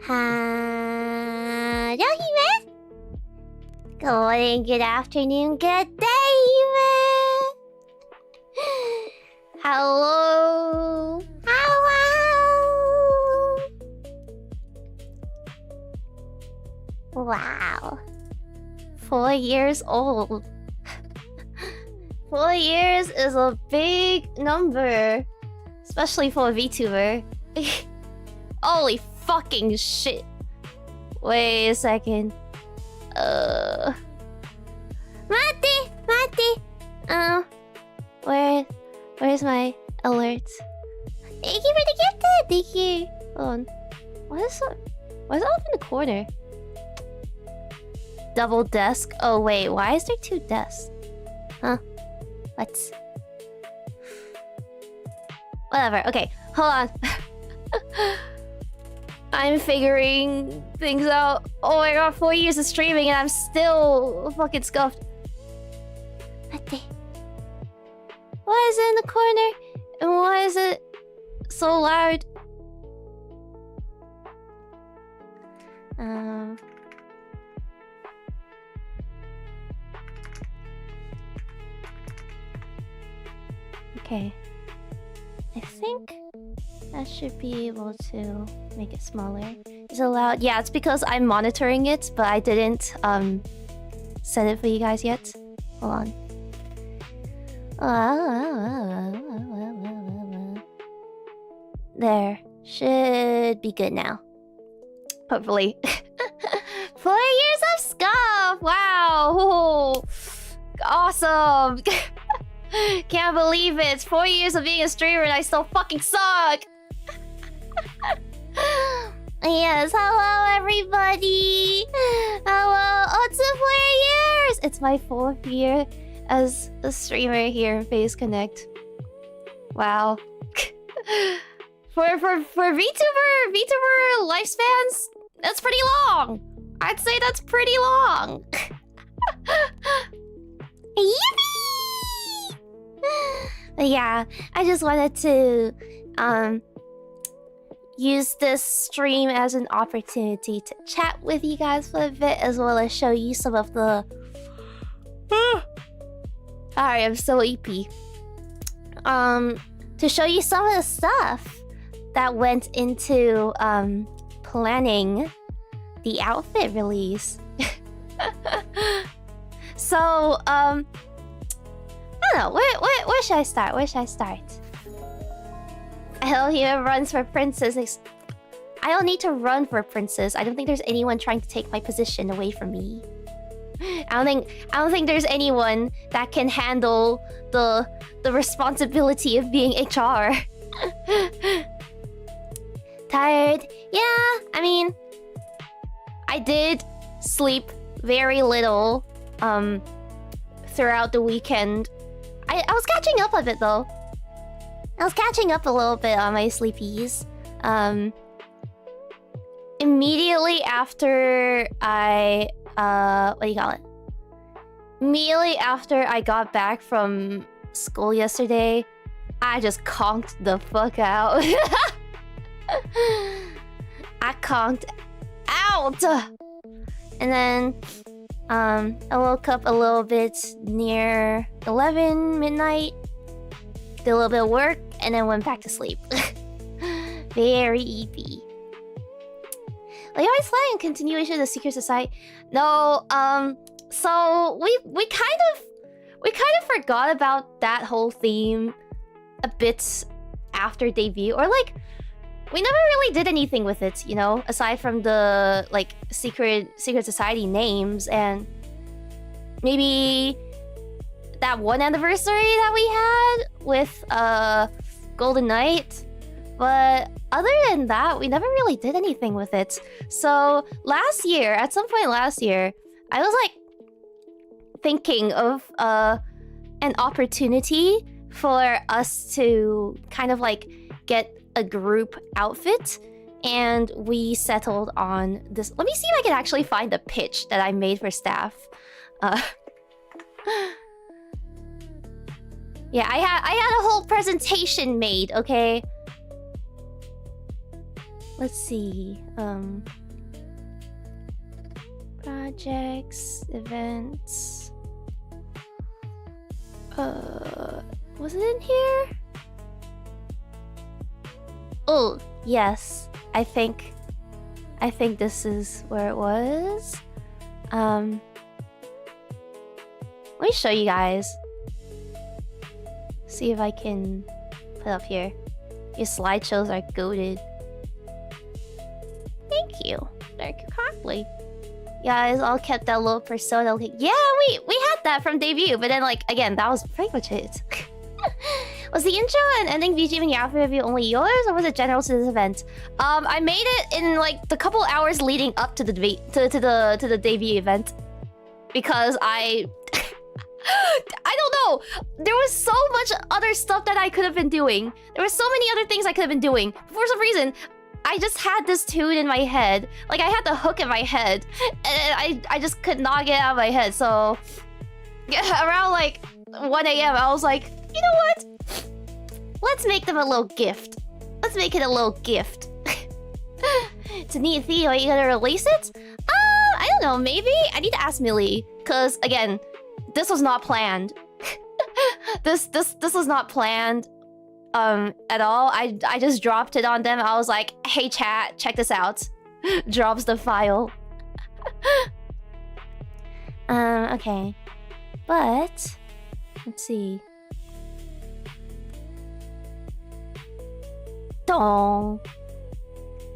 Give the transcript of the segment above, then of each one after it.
Hello, Hime. Good morning, good afternoon, good day, Hime. Hello. Hello. Wow. 4 years old. 4 years is a big number. Especially for a VTuber. Holy fucking shit. Wait a second. Mate. Where's my alerts? Thank you for the gift. Thank you. Hold on. Why is it off in the corner? Double desk. Oh wait, why is there 2 desks? Huh? What? Whatever. Okay, hold on. I'm figuring things out. Oh my god, 4 years of streaming and I'm still fucking scuffed. Why is it in the corner? And why is it so loud? Okay. I think I should be able to make it smaller. Is it loud? Yeah, it's because I'm monitoring it, but I didn't set it for you guys yet. Hold on. There. Should be good now. Hopefully. 4 years of scuff! Wow! Ooh. Awesome! Can't believe it. 4 years of being a streamer and I still fucking suck. Yes, hello everybody. Hello. Oh, it's been 4 years. It's my 4th year as a streamer here in Phase Connect. Wow. for VTuber lifespans, that's pretty long. I'd say that's pretty long. But yeah, I just wanted to use this stream as an opportunity to chat with you guys for a bit, as well as show you some of the... I am so EP. To show you some of the stuff that went into planning the outfit release. So, I don't know, where should I start? Hell, here runs for princess. I don't need to run for princess. I don't think there's anyone trying to take my position away from me. I don't think there's anyone that can handle the responsibility of being HR. Tired? Yeah, I mean, I did sleep very little throughout the weekend. I was catching up a bit though. I was catching up a little bit on my sleepies. Immediately after I immediately after I got back from school yesterday, I just conked the fuck out. I conked out. And then I woke up a little bit near 11 midnight, did a little bit of work, and then went back to sleep. Very EP. Like, always playing continuation of the Secret Society. No, so we kind of forgot about that whole theme a bit after debut, or like we never really did anything with it, you know, aside from the like Secret Society names and maybe that one anniversary that we had with Golden Knight. But other than that, we never really did anything with it. So last year, at some point last year, I was like thinking of an opportunity for us to kind of like get a group outfit, and we settled on this. Let me see if I can actually find the pitch that I made for staff. Yeah, I had a whole presentation made, okay? let's see. Projects, events. Was it in here? Oh, yes. I think this is where it was. Let me show you guys. See if I can put up here. Your slideshows are goated. Thank you. Thank you kindly. You guys all kept that little persona. Yeah, we had that from debut, but then like again, that was pretty much it. Was the intro and ending VG and your outfit review only yours, or was it general to this event? I made it in like the couple hours leading up to the debut event, because I don't know. There was so much other stuff that I could have been doing. There were so many other things I could have been doing. For some reason, I just had this tune in my head. Like, I had the hook in my head. And I just could not get it out of my head. So, yeah, around like 1 AM, I was like, you know what? Let's make them a little gift. Let's make it a little gift. It's a neat theme. Are you gonna release it? I don't know. Maybe? I need to ask Millie. Because, again, this was not planned. This was not planned. At all. I just dropped it on them. I was like, hey chat, check this out. Drops the file. Okay. But let's see. Don't.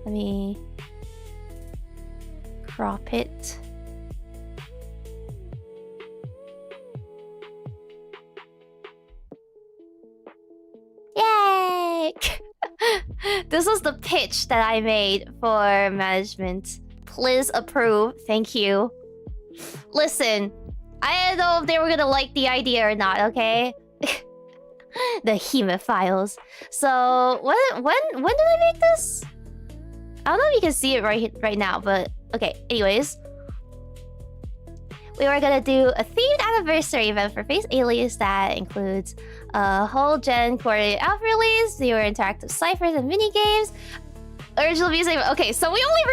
Let me crop it. Yay! This was the pitch that I made for management. Please approve. Thank you. Listen, I don't know if they were gonna like the idea or not, okay? The Hime files. So, when did I make this? I don't know if you can see it right now, but okay, anyways. We were gonna do a themed anniversary event for Face Alias that includes a whole gen coordinated outfit release, newer interactive ciphers and mini games. Original music. Okay, so we only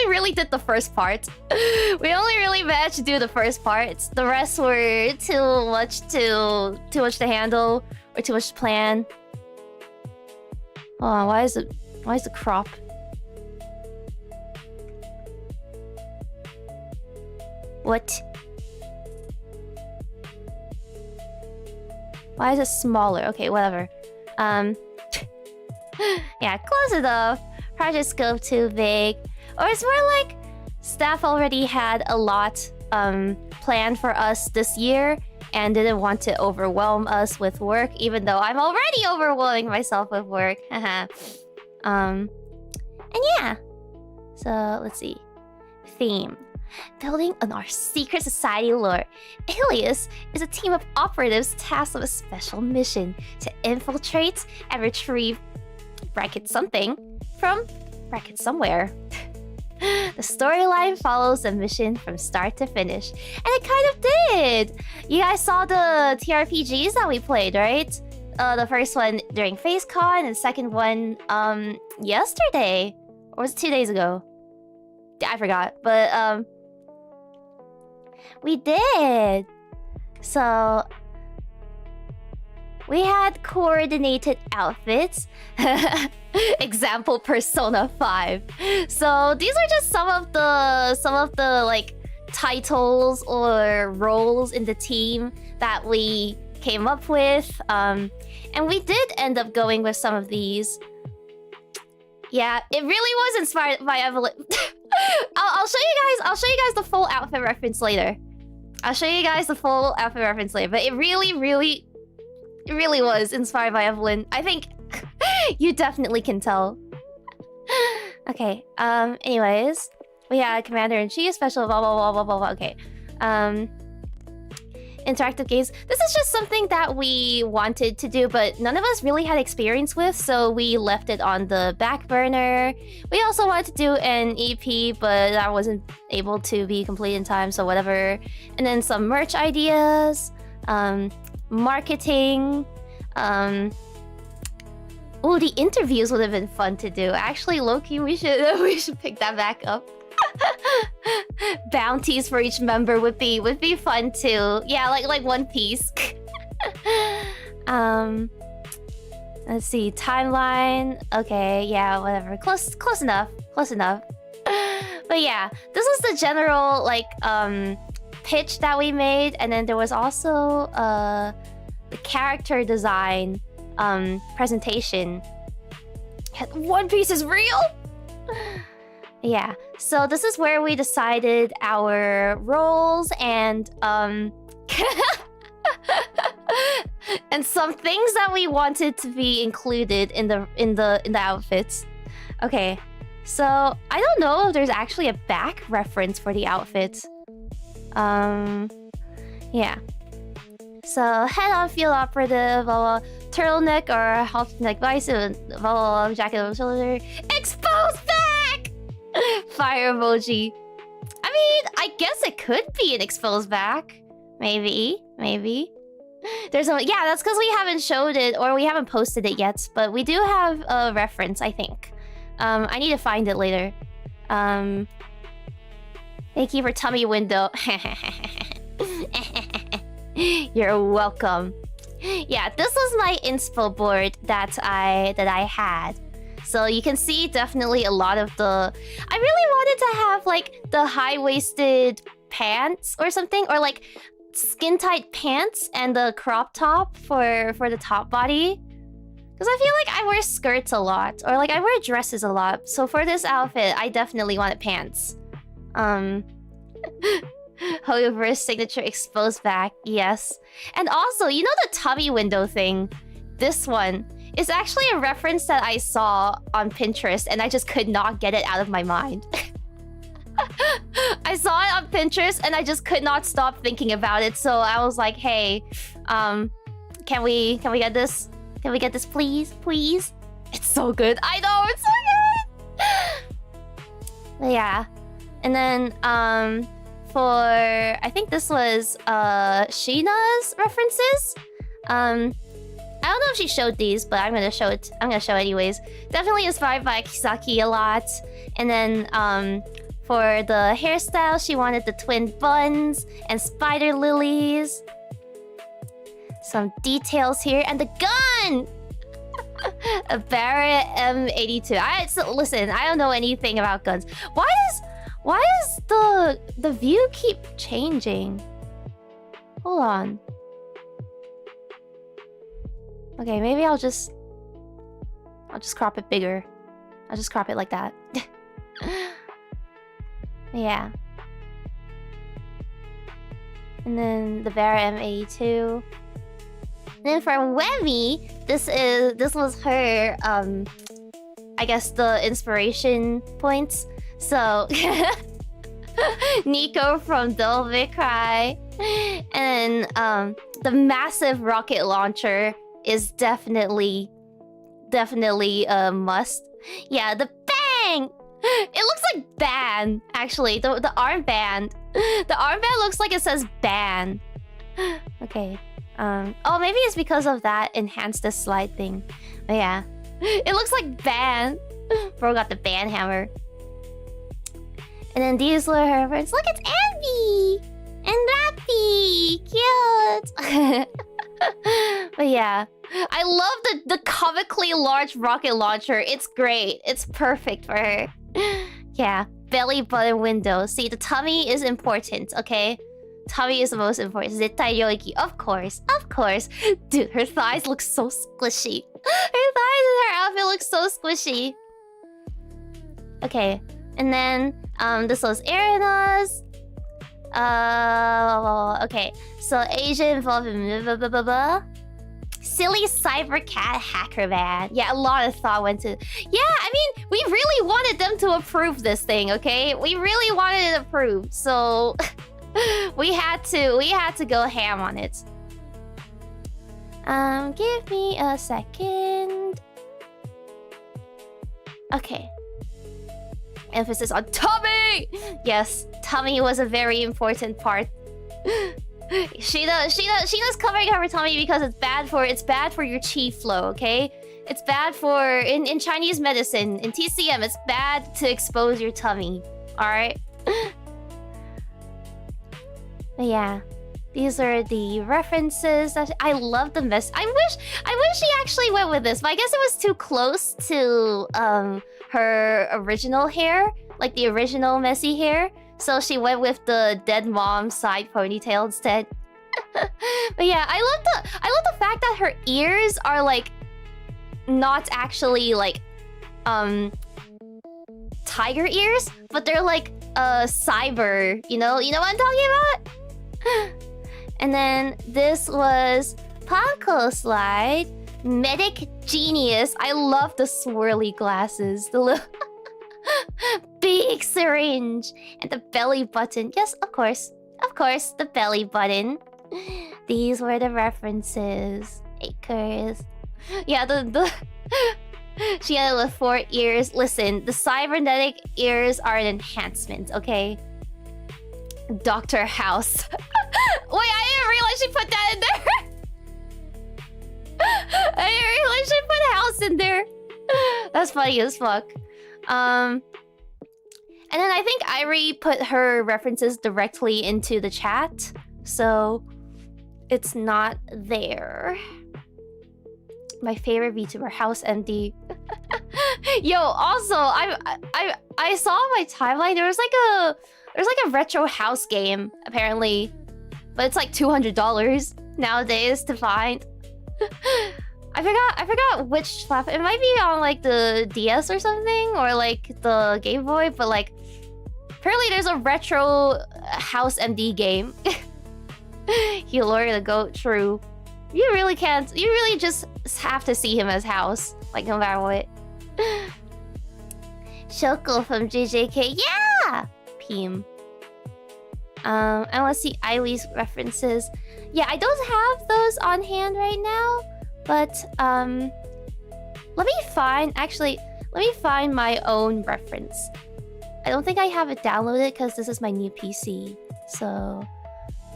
really did the first part. We only really managed to do the first part. The rest were too much to handle or too much to plan. Hold on, why is the crop? What? Why is it smaller? Okay, whatever. Yeah, close enough. Project scope too big. Or it's more like staff already had a lot planned for us this year and didn't want to overwhelm us with work, even though I'm already overwhelming myself with work. And yeah. So let's see. Theme. Building on our secret society lore, Alias is a team of operatives tasked with a special mission to infiltrate and retrieve bracket something from bracket somewhere. The storyline follows the mission from start to finish, and it kind of did. You guys saw the TRPGs that we played, right? The first one during FaceCon, and the second one yesterday, or was it 2 days ago? I forgot, but we did. So we had coordinated outfits. Example Persona 5. So these are just some of the like titles or roles in the team that we came up with. And we did end up going with some of these. Yeah, it really was inspired by Evelyn. I'll show you guys the full outfit reference later. But it really was inspired by Evelyn. I think you definitely can tell. Okay, anyways. We had Commander-in-Chief, special blah blah blah blah blah blah. Okay. Interactive games. This is just something that we wanted to do, but none of us really had experience with, so we left it on the back burner. We also wanted to do an EP, but that wasn't able to be complete in time, so whatever. And then some merch ideas, marketing. Oh, the interviews would have been fun to do. Actually, Loki, we should pick that back up. Bounties for each member would be fun too. Yeah, like One Piece. Let's see, timeline. Okay, yeah, whatever. Close enough. Close enough. But yeah, this was the general like pitch that we made, and then there was also the character design presentation. One Piece is real. Yeah, so this is where we decided our roles and and some things that we wanted to be included in the outfits. Okay, so I don't know if there's actually a back reference for the outfits. Yeah. So head-on field operative, blah, blah, turtleneck or half-neck bison, blah, blah, blah, jacket on shoulder, exposed back. Fire emoji. I mean, I guess it could be an exposed back. Maybe. There's a yeah. That's because we haven't showed it or we haven't posted it yet. But we do have a reference, I think. I need to find it later. Thank you for tummy window. You're welcome. Yeah, this was my inspo board that I had. So you can see definitely a lot of the... I really wanted to have like the high-waisted pants or something, or like skin-tight pants and the crop top for the top body. Because I feel like I wear skirts a lot, or like I wear dresses a lot. So for this outfit, I definitely wanted pants. However, signature exposed back, yes. And also, you know the tummy window thing? This one is actually a reference that I saw on Pinterest and I just could not get it out of my mind. I saw it on Pinterest and I just could not stop thinking about it. So I was like, hey, can we get this? Can we get this, please? Please? It's so good. I know, it's so good! But yeah. And then, for... I think this was, Sheena's references. I don't know if she showed these, but I'm gonna show it. I'm gonna show it anyways. Definitely inspired by Kisaki a lot. And then, for the hairstyle, she wanted the twin buns and spider lilies. Some details here, and the gun! A Barrett M82. So listen, I don't know anything about guns. Why does the view keep changing? Hold on. Okay, maybe I'll just crop it bigger. I'll just crop it like that. Yeah. And then the Barra M82. Then for Wemmy, this was her I guess the inspiration points. So Nico from Devil May Cry. And the massive rocket launcher is definitely a must. Yeah, the bang! It looks like ban, actually. The armband. The armband looks like it says ban. Okay. Oh, maybe it's because of that enhance the slide thing. But yeah. It looks like ban. Bro got the ban hammer. And then these were her friends. Look, it's Andy! And Rappy! Cute! But yeah. I love the comically large rocket launcher. It's great. It's perfect for her. Yeah. Belly button window. See, the tummy is important, okay? Tummy is the most important. Zettai Ryoiki. Of course. Of course. Dude, her thighs look so squishy. Her thighs and her outfit look so squishy. Okay. And then, this was Erina's. Okay. So, Asia involved in blah, blah, blah, blah. Silly cyber cat hacker man. Yeah, a lot of thought went to... Yeah, I mean, we really wanted them to approve this thing, okay? We really wanted it approved, so... we had to go ham on it. Give me a second. Okay. Emphasis on tummy! Yes, tummy was a very important part. Sheena's covering her tummy because it's bad for your chi flow, okay? It's bad for in Chinese medicine, in TCM, it's bad to expose your tummy. Alright? But yeah. These are the references that I love the mess. I wish she actually went with this, but I guess it was too close to her original hair, like the original messy hair. So she went with the dead mom side ponytail instead. But yeah, I love the fact that her ears are like not actually like tiger ears, but they're like cyber, you know what I'm talking about? And then this was Panko Slide, Medic Genius. I love the swirly glasses, the little big syringe, and the belly button. Yes, of course, the belly button. These were the references. Acres. Yeah, the she ended with 4 ears. Listen, the cybernetic ears are an enhancement, okay? Dr. House. Wait, I didn't realize she put that in there. I didn't realize she put house in there. That's funny as fuck. And then I think Irie put her references directly into the chat, so it's not there. My favorite VTuber, House MD. Yo, also, I saw on my timeline there's like a retro house game apparently, but it's like $200 nowadays to find. I forgot which platform. It might be on like the DS or something, or like the Game Boy, but like apparently there's a retro House MD game. Hillary the goat, true. You really can't. You really just have to see him as House, like no matter what. Shoko from JJK, yeah. Peem. And let's see Eileen's references. Yeah, I don't have those on hand right now, but let me find my own reference. I don't think I have it downloaded because this is my new PC. So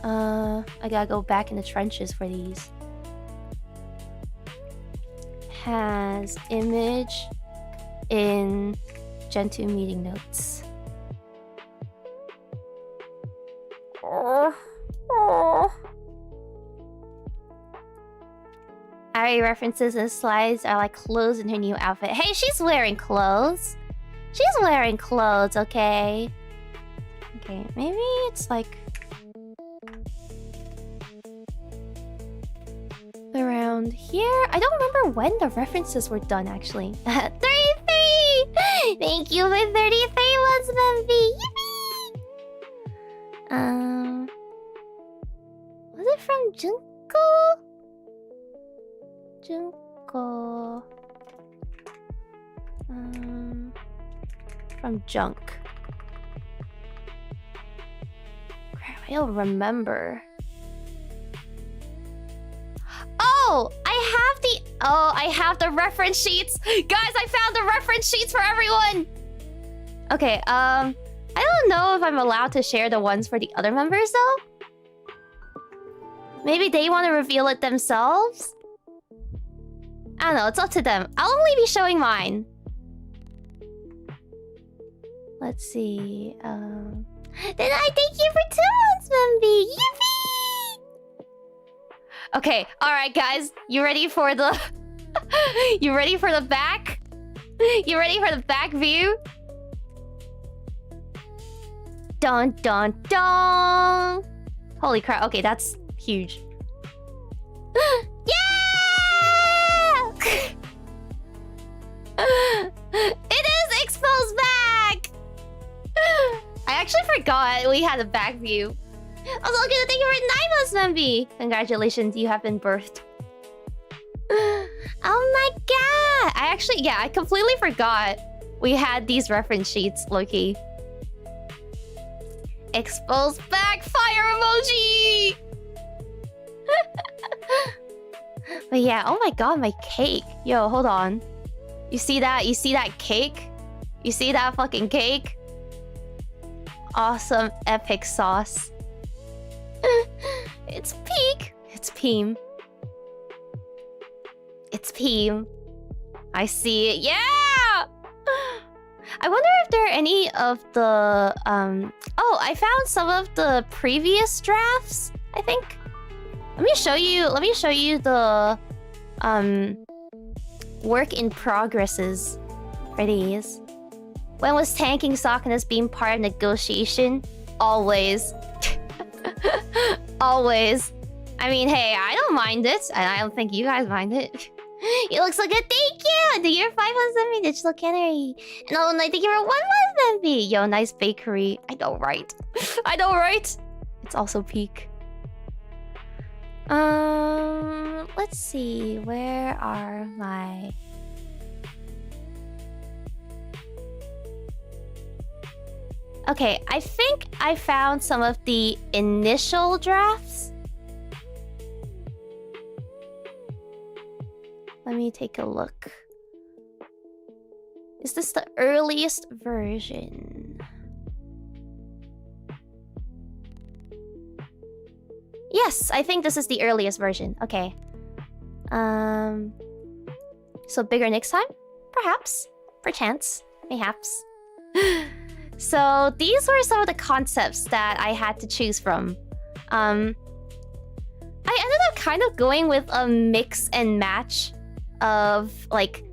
I gotta go back in the trenches for these. Has image in Gen 2 meeting notes. Ari references and slides are like clothes in her new outfit. Hey, she's wearing clothes. She's wearing clothes, okay? Okay, maybe it's like around here. I don't remember when the references were done, actually. 33! Thank you for 33 months, Memphis! Yippee! Was it from Junko? Junko... from Junk. Crap, I don't remember. Oh, I have the reference sheets. Guys, I found the reference sheets for everyone. Okay, I don't know if I'm allowed to share the ones for the other members though. Maybe they want to reveal it themselves? I don't know, it's up to them. I'll only be showing mine. Let's see. Then I thank you for 2 months, Membi. Yippee! Okay, alright guys. You ready for the... You ready for the back? You ready for the back view? Dun dun dun! Holy crap, okay, that's huge. Yeah! It is exposed back! I actually forgot we had a back view. Also, gonna thank you for 9 months, Membi. Congratulations, you have been birthed. Oh my god! I completely forgot we had these reference sheets, Loki. Exposed back, fire emoji! But yeah, oh my god, my cake. Yo, hold on. You see that? You see that cake? You see that fucking cake? Awesome epic sauce. It's peak. It's Peem. It's Peem. I see it. Yeah! I wonder if there are any of the... Oh, I found some of the previous drafts, I think. Let me show you the... work in progresses for these. When was tanking Sakana's being part of negotiation? Always. Always. I mean, hey, I don't mind it, and I don't think you guys mind it. You look so good, thank you! The year 5 me digital cannery. No, thank you for 1 month, me. Yo, nice bakery. I know, right? I know, right? It's also peak. Let's see. Where are my... Okay, I think I found some of the initial drafts. Let me take a look. Is this the earliest version? Yes, I think this is the earliest version. Okay. So bigger next time? Perhaps. Perchance. Mayhaps. So these were some of the concepts that I had to choose from. I ended up kind of going with a mix and match of like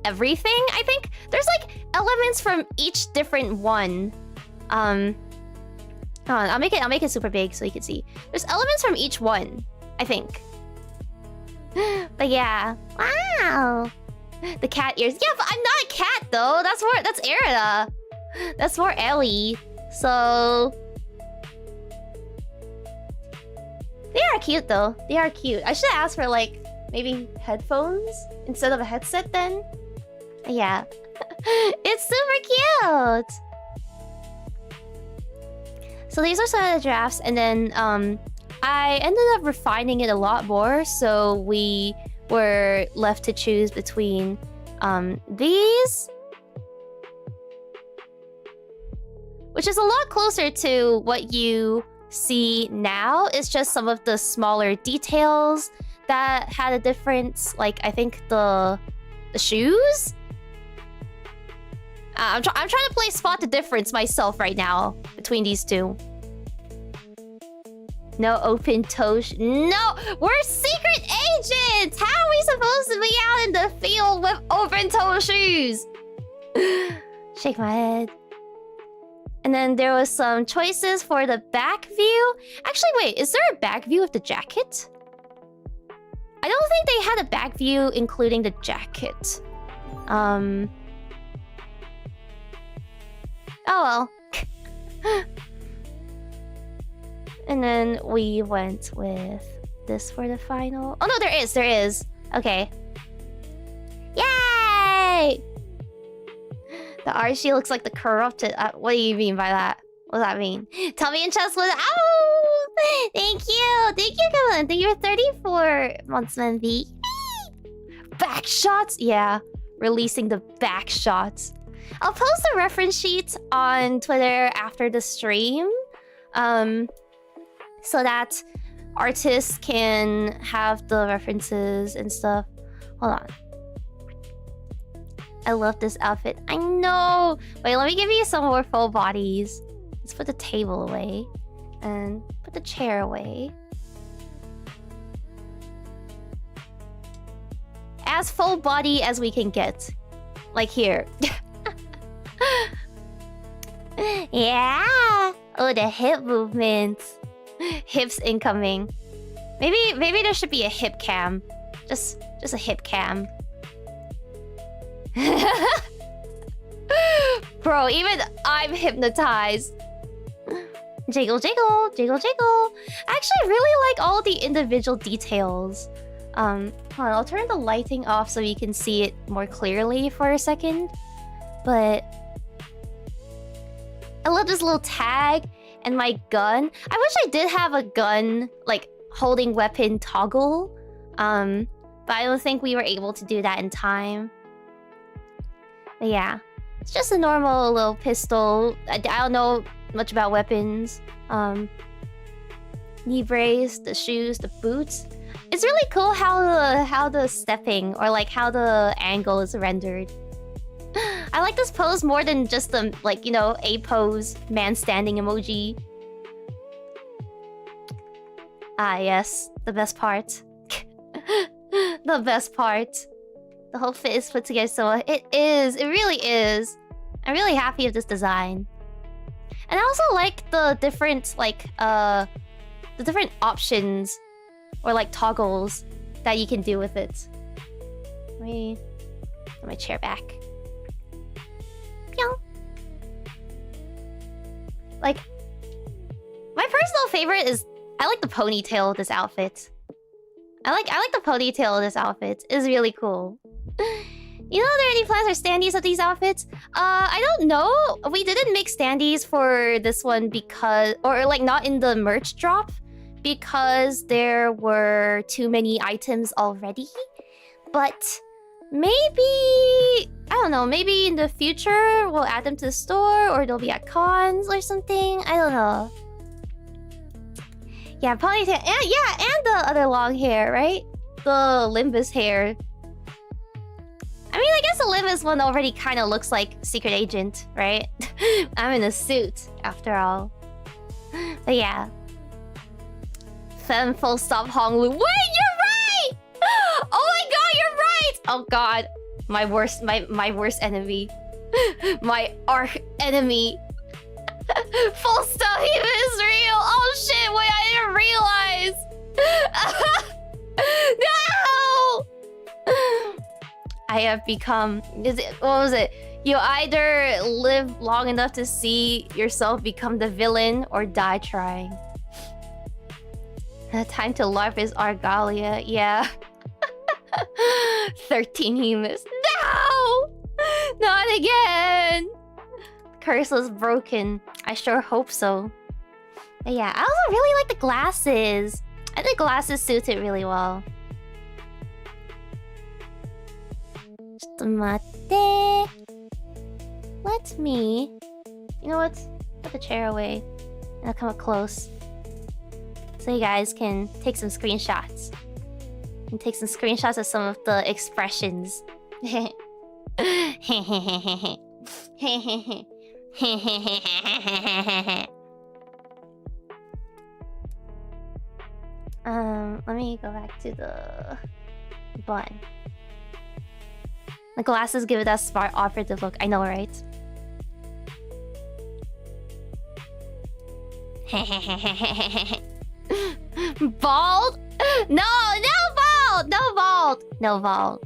everything. I think there's like elements from each different one. Hold on, I'll make it super big so you can see. There's elements from each one, I think. But yeah, wow. The cat ears. Yeah, but I'm not a cat though. That's Erida. That's more Ellie. So they are cute though. They are cute. I should ask for like maybe headphones instead of a headset then. Yeah. It's super cute. So these are some of the drafts, and then I ended up refining it a lot more, so we were left to choose between these, which is a lot closer to what you see now. It's just some of the smaller details that had a difference. Like I think the shoes. I'm trying to spot the difference myself right now between these two. No open toe. No, we're secret agents. How are we supposed to be out in the field with open toe shoes? Shake my head. And then there was some choices for the back view. Actually, wait, is there a back view of the jacket? I don't think they had a back view including the jacket. Oh well. And then we went with this for the final. Oh no, there is. Okay. Yay! The Archie looks like the corrupted. What do you mean by that? What does that mean? Tell me in chest with. Oh! Thank you, Kevin. Thank you for 34 months, man. Back shots? Yeah, releasing the back shots. I'll post the reference sheet on Twitter after the stream, so that artists can have the references and stuff. Hold on. I love this outfit. I know! Wait, let me give you some more full bodies. Let's put the table away. And put the chair away. As full body as we can get. Like here. Yeah! Oh, the hip movements. Hips incoming. Maybe there should be a hip cam. Just a hip cam. Bro, even I'm hypnotized. Jiggle, jiggle, jiggle, jiggle. I actually really like all the individual details. Hold on, I'll turn the lighting off so you can see it more clearly for a second. But I love this little tag and my gun. I wish I did have a gun, like holding weapon toggle. But I don't think we were able to do that in time. But yeah, it's just a normal little pistol. I don't know much about weapons. Knee brace, the shoes, the boots. It's really cool how the stepping or like how the angle is rendered. I like this pose more than just the like, you know, a pose man standing emoji. Ah yes, the best part. The best part. The whole fit is put together so well. It is. It really is. I'm really happy with this design. And I also like the different like the different options or like toggles that you can do with it. Let me get my chair back. Pew. Like my personal favorite is I like the ponytail of this outfit. I like the ponytail of this outfit. It's really cool. You know, are there any plans or standees of these outfits? I don't know. We didn't make standees for this one because, or like not in the merch drop, because there were too many items already. But maybe, I don't know, maybe in the future we'll add them to the store or they'll be at cons or something. I don't know. Yeah, ponytail, and yeah, and the other long hair, right? The Limbus hair. I mean, I guess the Limbus one already kind of looks like Secret Agent, right? I'm in a suit, after all. But yeah. Femme full stop Honglu. Wait, you're right! Oh my god, you're right! Oh god. My worst enemy. My arch enemy. Full stop, he is real! Oh shit, wait, I didn't realize! No! I have become... what was it? You either live long enough to see yourself become the villain or die trying. Time to LARP is Regalia, yeah. 13 Hemus. No! Not again! Curse was broken. I sure hope so. But yeah, I also really like the glasses. I think glasses suits it really well. Mate. Let me... You know what? Put the chair away. And I'll come up close. So you guys can take some screenshots. And take some screenshots of some of the expressions. Let me go back to the bun. The glasses give it that smart operative look. I know, right? Bald? No, no bald! No bald! No bald.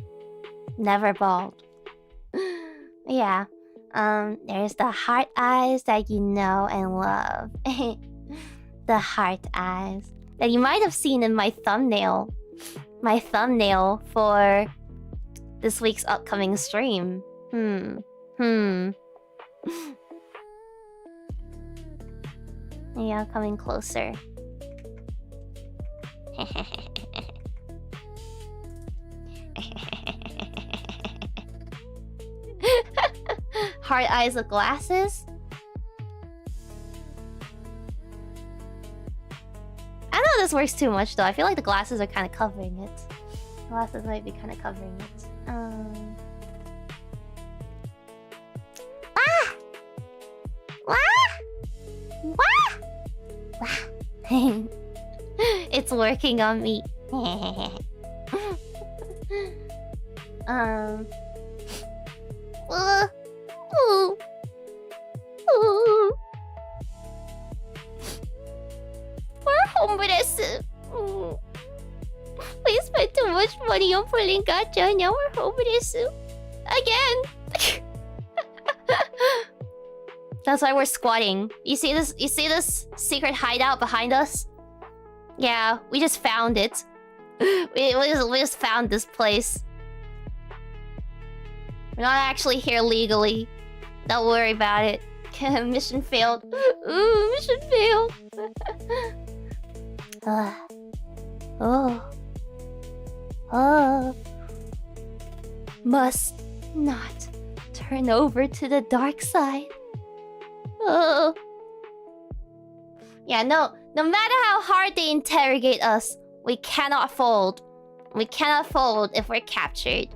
Never bald. Yeah. There's the heart eyes that you know and love. The heart eyes that you might have seen in my thumbnail. My thumbnail for this week's upcoming stream. Yeah, coming closer. Heart eyes with glasses? I know this works too much though. I feel like the glasses are kind of covering it. Glasses might be kind of covering it. It's working on me. We're homeless. We spent too much money on pulling gacha and now we're homeless. Again. That's why we're squatting. You see this? You see this secret hideout behind us? Yeah, we just found it. We just found this place. We're not actually here legally. Don't worry about it. Mission failed. Ooh, mission failed. Must not turn over to the dark side. Yeah, no matter how hard they interrogate us, We cannot fold. We cannot fold if we're captured.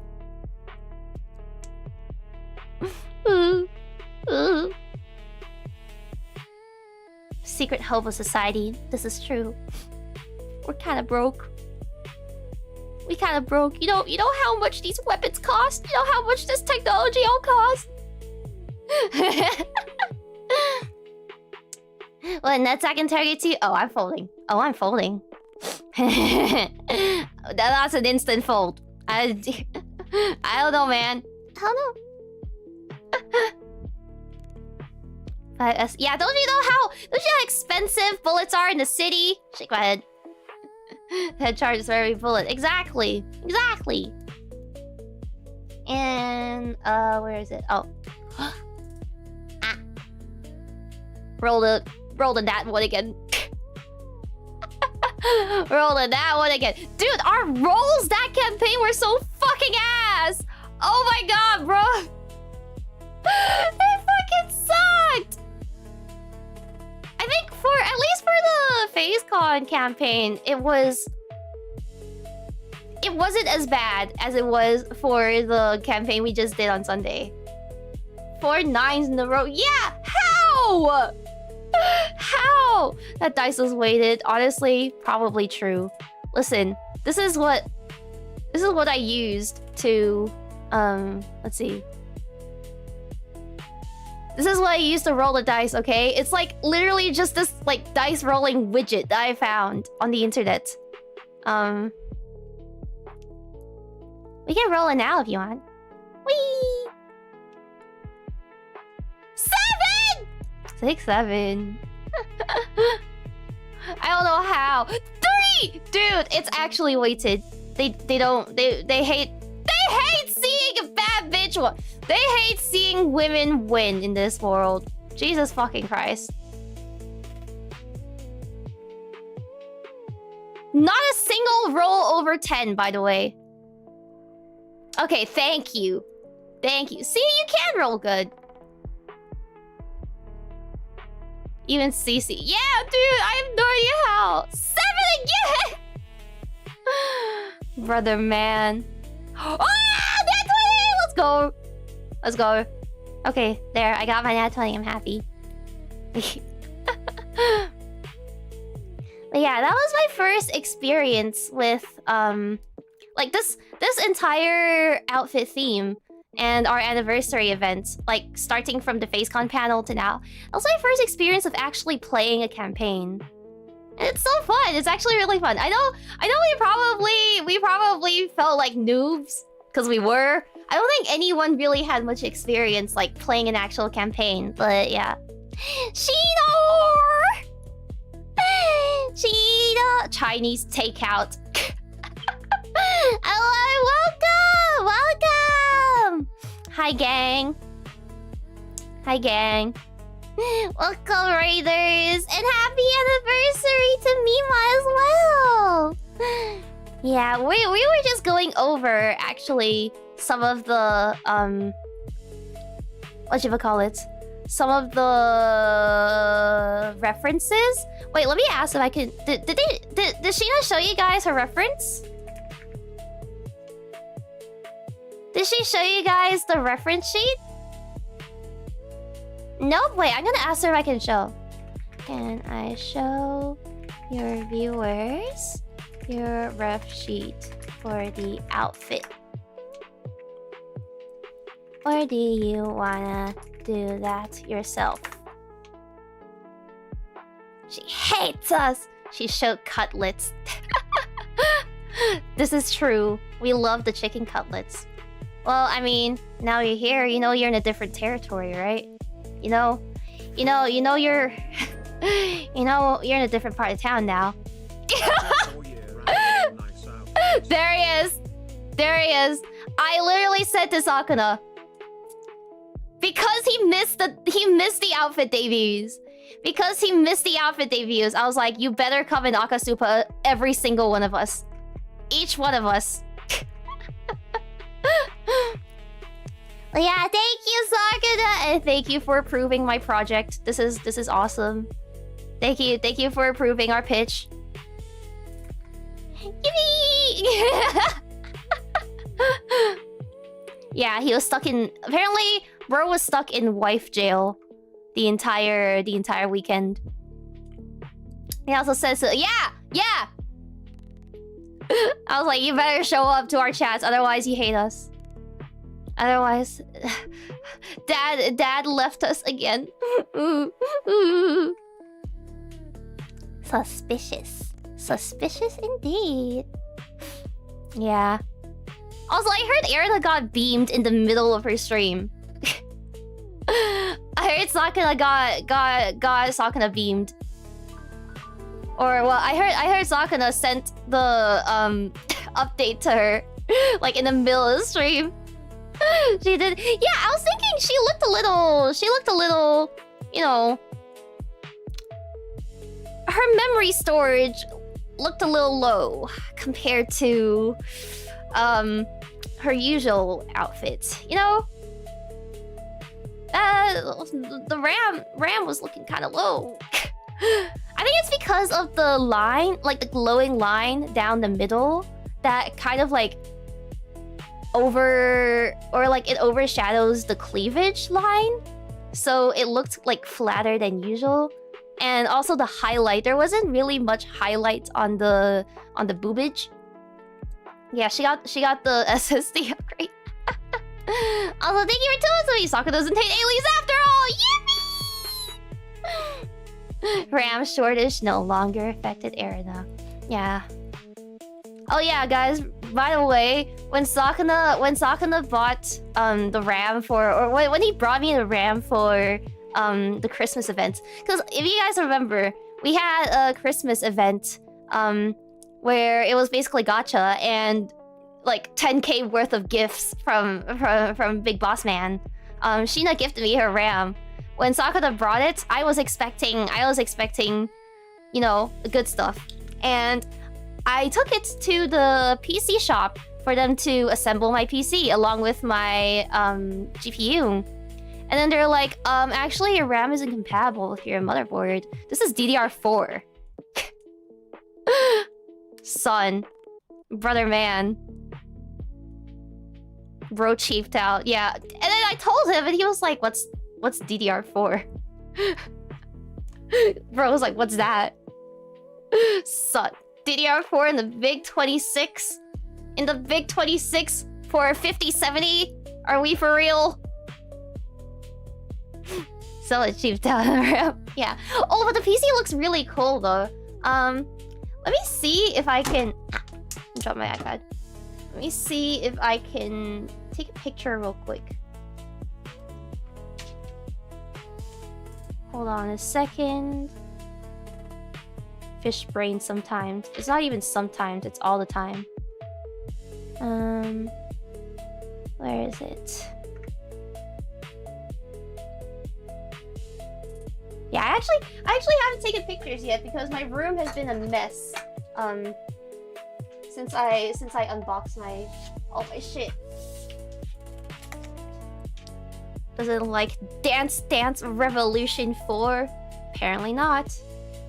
Secret hobo society. This is true. We're kind of broke. We kind of broke. You know how much these weapons cost? You know how much this technology all costs? Well, net I can target you. Oh, I'm folding. Oh, I'm folding. That's an instant fold. I don't know, man. I don't know. Yeah, don't you know how expensive bullets are in the city? Shake my head. Head charges for every bullet. Exactly. Exactly. And where is it? Oh. Ah. Roll the that one again. Rolling that one again. Dude, our rolls that campaign were so fucking ass. Oh my god, bro. They fucking sucked. I think at least for the FaZeCon campaign, it wasn't as bad as it was for the campaign we just did on Sunday. 4 9s in a row. Yeah, how? How? That dice was weighted. Honestly, probably true. Listen, this is what I used to let's see. This is what I used to roll the dice, okay? It's like literally just this like dice rolling widget that I found on the internet. We can roll it now if you want. Whee! 7! 6, 7. I don't know how. 3! Dude, it's actually weighted. They hate seeing a bad bitch win. They hate seeing women win in this world. Jesus fucking Christ. Not a single roll over 10, by the way. Okay, thank you. Thank you. See, you can roll good. Even CC. Yeah, dude, I have no idea how. 7 again! Brother, man. Oh, nat 20! Let's go. Let's go. Okay, there. I got my nat 20. I'm happy. But yeah, that was my first experience with like this entire outfit theme and our anniversary event, like starting from the FaZeCon panel to now. That was my first experience of actually playing a campaign. And it's so fun. It's actually really fun. I know we probably felt like noobs because we were. I don't think anyone really had much experience like playing an actual campaign, but yeah. Shino! Shino! Chinese takeout. Hello, welcome! Hi, gang. Hi, gang. Welcome, Raiders! And happy anniversary to Mima as well! Yeah, we were just going over, actually, some of the, whatchamacallit? Some of the references. Wait, let me ask if I can... Did Sheena show you guys her reference? Did she show you guys the reference sheet? Nope. Wait, I'm gonna ask her if I can show. Can I show your viewers your ref sheet for the outfit? Or do you wanna do that yourself? She hates us. She showed cutlets. This is true. We love the chicken cutlets. Well, I mean, now you're here, you know you're in a different territory, right? You know you're you know you're in a different part of town now. There he is. There he is. I literally said to Sakuna, because he missed the outfit debuts. Because he missed the outfit debuts, I was like, you better come in Akasupa, every single one of us. Each one of us. Well, yeah, thank you, Sakuna, and thank you for approving my project. This is awesome. Thank you for approving our pitch. Yippee! Yeah, he was stuck in... Apparently, bro was stuck in wife jail the entire weekend. He also says, yeah! I was like, you better show up to our chats, otherwise you hate us. Otherwise... Dad left us again. Suspicious. Suspicious indeed. Yeah. Also, I heard Erina got beamed in the middle of her stream. I heard Sakuna got Sakuna beamed. Or well, I heard Sakuna sent the update to her like in the middle of the stream. She did. Yeah, I was thinking she looked a little, you know, her memory storage looked a little low compared to her usual outfit, you know? The RAM was looking kind of low. I think it's because of the line, like the glowing line down the middle that kind of like it overshadows the cleavage line. So it looked like flatter than usual. And also the highlight, there wasn't really much highlight on the boobage. Yeah, she got the SSD upgrade. Also, thank you for telling me Sokka doesn't take aliens after all! Yippee! RAM shortage no longer affected Erina. Yeah. Oh yeah, guys, by the way, when Sakuna bought the RAM for, or when he brought me the RAM for the Christmas event, because if you guys remember, we had a Christmas event where it was basically gacha and like 10k worth of gifts from Big Boss Man. Sheena gifted me her RAM. When Sakuna brought it, I was expecting, you know, the good stuff. And I took it to the PC shop for them to assemble my PC along with my GPU. And then they're like, actually your RAM isn't compatible with your motherboard. This is DDR4. Son. Brother man. Bro cheaped out. Yeah. And then I told him and he was like, what's DDR4? Bro was like, what's that? Son. DDR4 in the big 26? In the big 26 for 5070? Are we for real? So it cheaped out. Yeah. Oh, but the PC looks really cool though. Let me see if I can... Drop my iPad. Let me see if I can take a picture real quick. Hold on a second. Fish brain sometimes. It's not even sometimes, it's all the time. Where is it? Yeah, I actually haven't taken pictures yet because my room has been a mess. Since I unboxed all my shit. Does it like Dance Dance Revolution 4? Apparently not.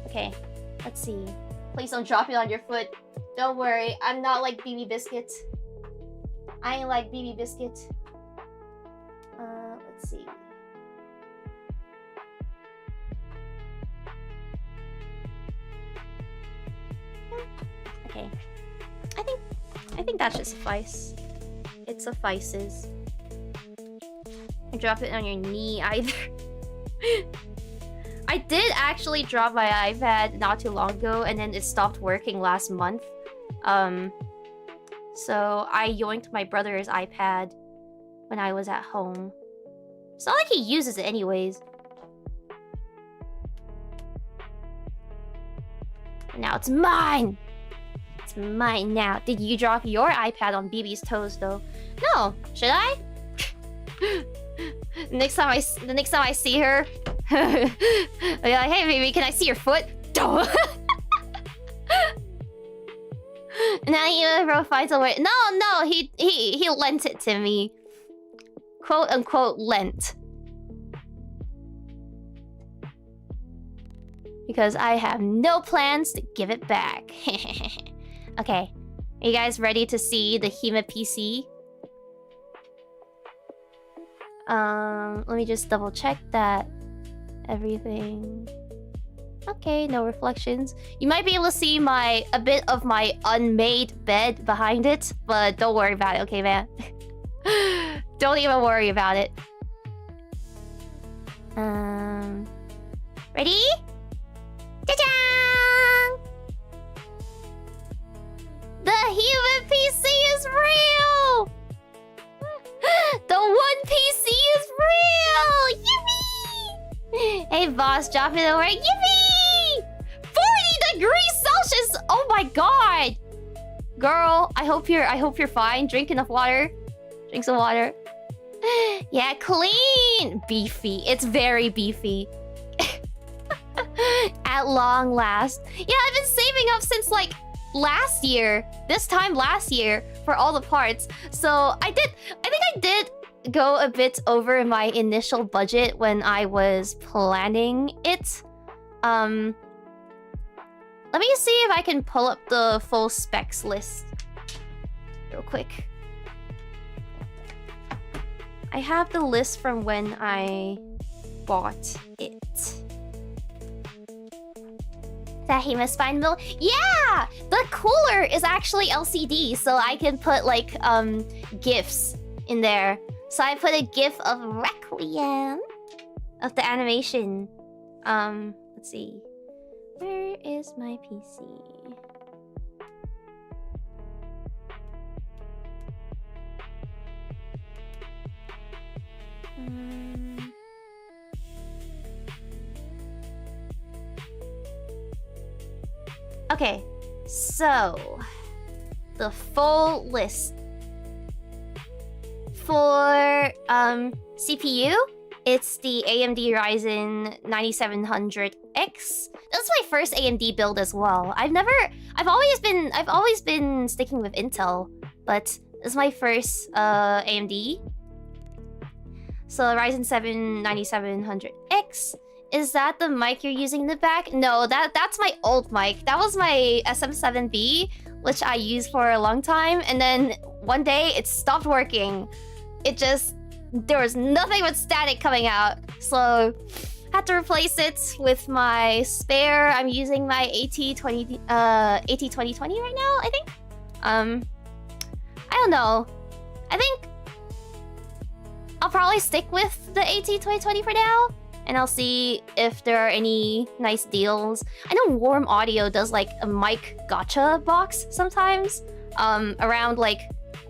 Okay, let's see. Please don't drop it on your foot. Don't worry, I'm not like BB Biscuit. I ain't like BB Biscuit. Let's see. Okay. I think that should suffice. It suffices. And drop it on your knee either. I did actually drop my iPad not too long ago and then it stopped working last month. So I yoinked my brother's iPad when I was at home. It's not like he uses it anyways. And now it's mine! It's mine now. Did you drop your iPad on BB's toes though? No. Should I? The next time I see her, I'll be like, hey baby, can I see your foot? Duh. Now he bro finds a way. No, he lent it to me. Quote unquote lent. Because I have no plans to give it back. Okay. Are you guys ready to see the Hime PC? Let me just double check that everything... Okay, no reflections. You might be able to see a bit of my unmade bed behind it, but don't worry about it, okay, man? Don't even worry about it. Ready? Ta-da! The human PC is real! The one PC is real! Yippee! Hey boss, drop it over. Yippee! 40 degrees Celsius! Oh my god! Girl, I hope you're fine. Drink enough water. Drink some water. Yeah, clean! Beefy. It's very beefy. At long last. Yeah, I've been saving up since like last year. This time last year for all the parts. So I think I did go a bit over my initial budget when I was planning it. Let me see if I can pull up the full specs list real quick. I have the list from when I bought it. That Hime spine mill? Yeah! The cooler is actually LCD, so I can put like GIFs in there. So I put a GIF of Requiem of the animation. Let's see. Where is my PC? Okay, so the full list for CPU, it's the AMD Ryzen 9700X. That's my first AMD build as well. I've always been sticking with Intel, but this is my first AMD. So Ryzen 7 9700X. Is that the mic you're using in the back? No, that's my old mic. That was my SM7B, which I used for a long time. And then one day it stopped working. There was nothing but static coming out. So I had to replace it with my spare. I'm using my AT2020 right now, I think. I don't know. I think I'll probably stick with the AT2020 for now. And I'll see if there are any nice deals. I know Warm Audio does like a mic gotcha box sometimes. Around like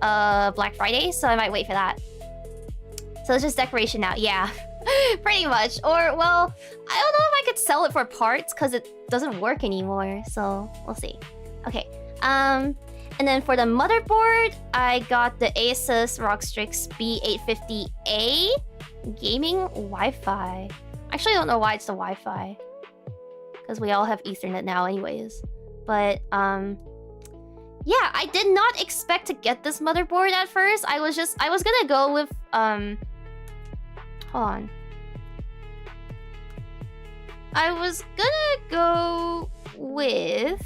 Black Friday, so I might wait for that. So it's just decoration now, yeah. Pretty much. Or, well, I don't know if I could sell it for parts because it doesn't work anymore. So we'll see. Okay. And then for the motherboard, I got the Asus ROG Strix B850A gaming Wi-Fi. Actually, I don't know why it's the Wi-Fi, because we all have Ethernet now anyways. But yeah, I did not expect to get this motherboard at first. I was gonna go with hold on. I was gonna go with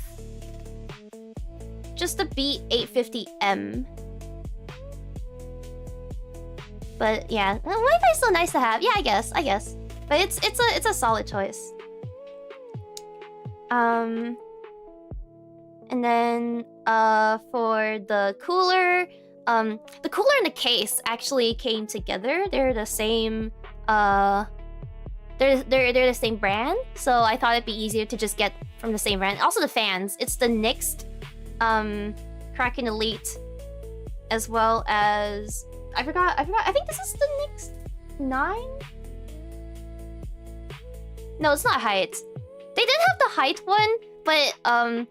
just the B850M. But yeah, Wi-Fi is so nice to have. Yeah, I guess. But it's a solid choice. And then for the cooler and the case actually came together. They're the same they're the same brand, so I thought it'd be easier to just get from the same brand. Also the fans, it's the NYX Kraken Elite, as well as I forgot. I think this is the NYX 9? No, it's not height. They did have the height one, but I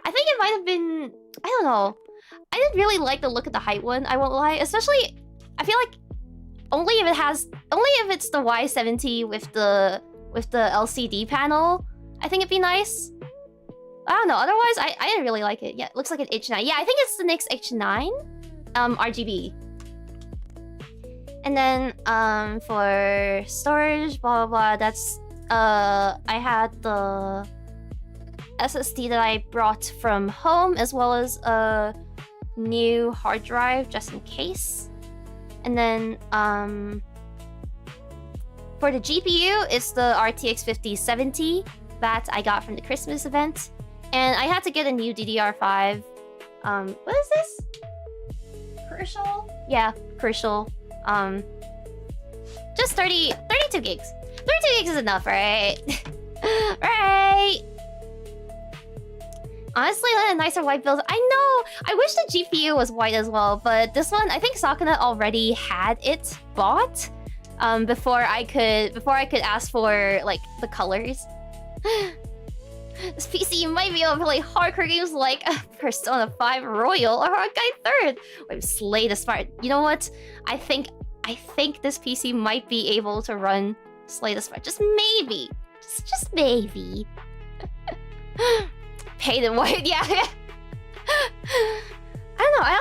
think it might have been, I don't know. I didn't really like the look of the height one, I won't lie. Especially, I feel like only if it's the Y70 with the LCD panel, I think it'd be nice. I don't know. Otherwise, I didn't really like it. Yeah, it looks like an H9. Yeah, I think it's the NYX H9 RGB. And then for storage, blah blah blah. That's I had the SSD that I brought from home, as well as a new hard drive just in case. And then for the GPU, it's the RTX 5070 that I got from the Christmas event. And I had to get a new DDR5. What is this? Crucial? Yeah, Crucial. Just 32 gigs. 32 gigs is enough, right? Right. Honestly, a nicer white build. I know. I wish the GPU was white as well, but this one, I think Sakuna already had it bought before I could ask for like the colors. This PC might be able to play hardcore games like Persona 5 Royal or Honkai 3rd. Wait, Slay the Spire. You know what? I think this PC might be able to run Slay the Spire. Just maybe. Just maybe. Paid in white, yeah. I don't know.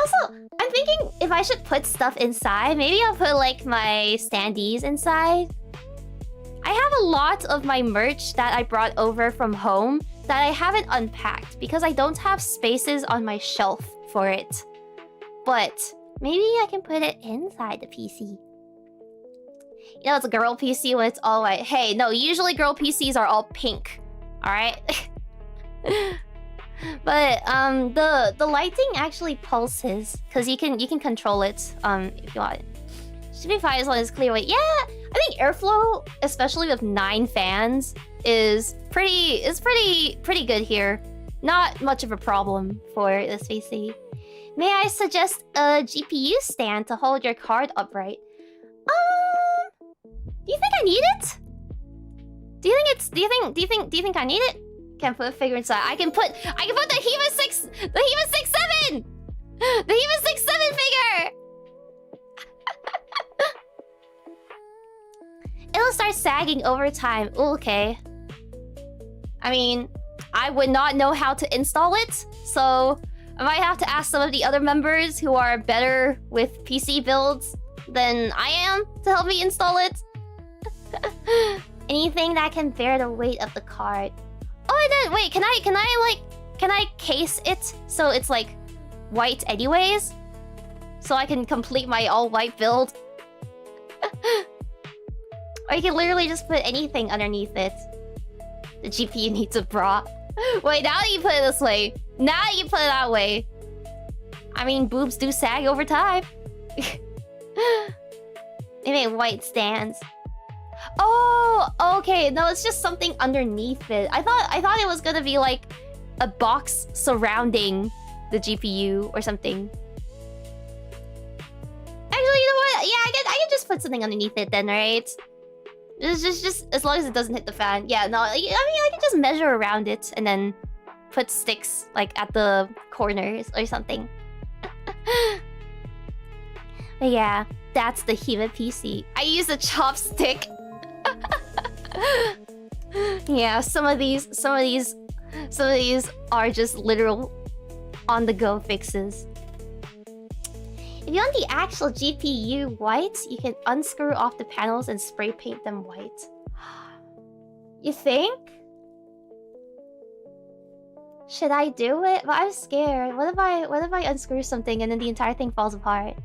I'm thinking if I should put stuff inside. Maybe I'll put like my standees inside. I have a lot of my merch that I brought over from home that I haven't unpacked because I don't have spaces on my shelf for it. But maybe I can put it inside the PC. You know, it's a girl PC when it's all white. Hey, no, usually girl PCs are all pink. Alright? But the lighting actually pulses because you can control it if you want it. Should be fine as long as it's clear white. Yeah, I think airflow, especially with 9 fans, is pretty good here. Not much of a problem for this PC. May I suggest a GPU stand to hold your card upright? Do you think I need it? Do you think I need it? Can't put a figure inside. I can put the HEMA 6-7! The HEMA 6-7 figure! It'll start sagging over time. Ooh, okay. I mean, I would not know how to install it, so I might have to ask some of the other members who are better with PC builds than I am to help me install it. Anything that can bear the weight of the card. Oh, I did. Wait, can I case it so it's like white anyways? So I can complete my all white build? Or you can literally just put anything underneath it. The GPU needs a bra. Wait, now that you put it this way. Now that you put it that way. I mean, boobs do sag over time. They make white stands. Oh, okay. No, it's just something underneath it. I thought it was gonna be like a box surrounding the GPU or something. Actually, you know what? Yeah, I can just put something underneath it then, right? Just as long as it doesn't hit the fan. Yeah, no, I mean, I can just measure around it and then put sticks like at the corners or something. But yeah, that's the Hime PC. I use a chopstick. Yeah, some of these are just literal on-the-go fixes. If you want the actual GPU white, you can unscrew off the panels and spray paint them white. You think? Should I do it? But I'm scared. What if I unscrew something and then the entire thing falls apart?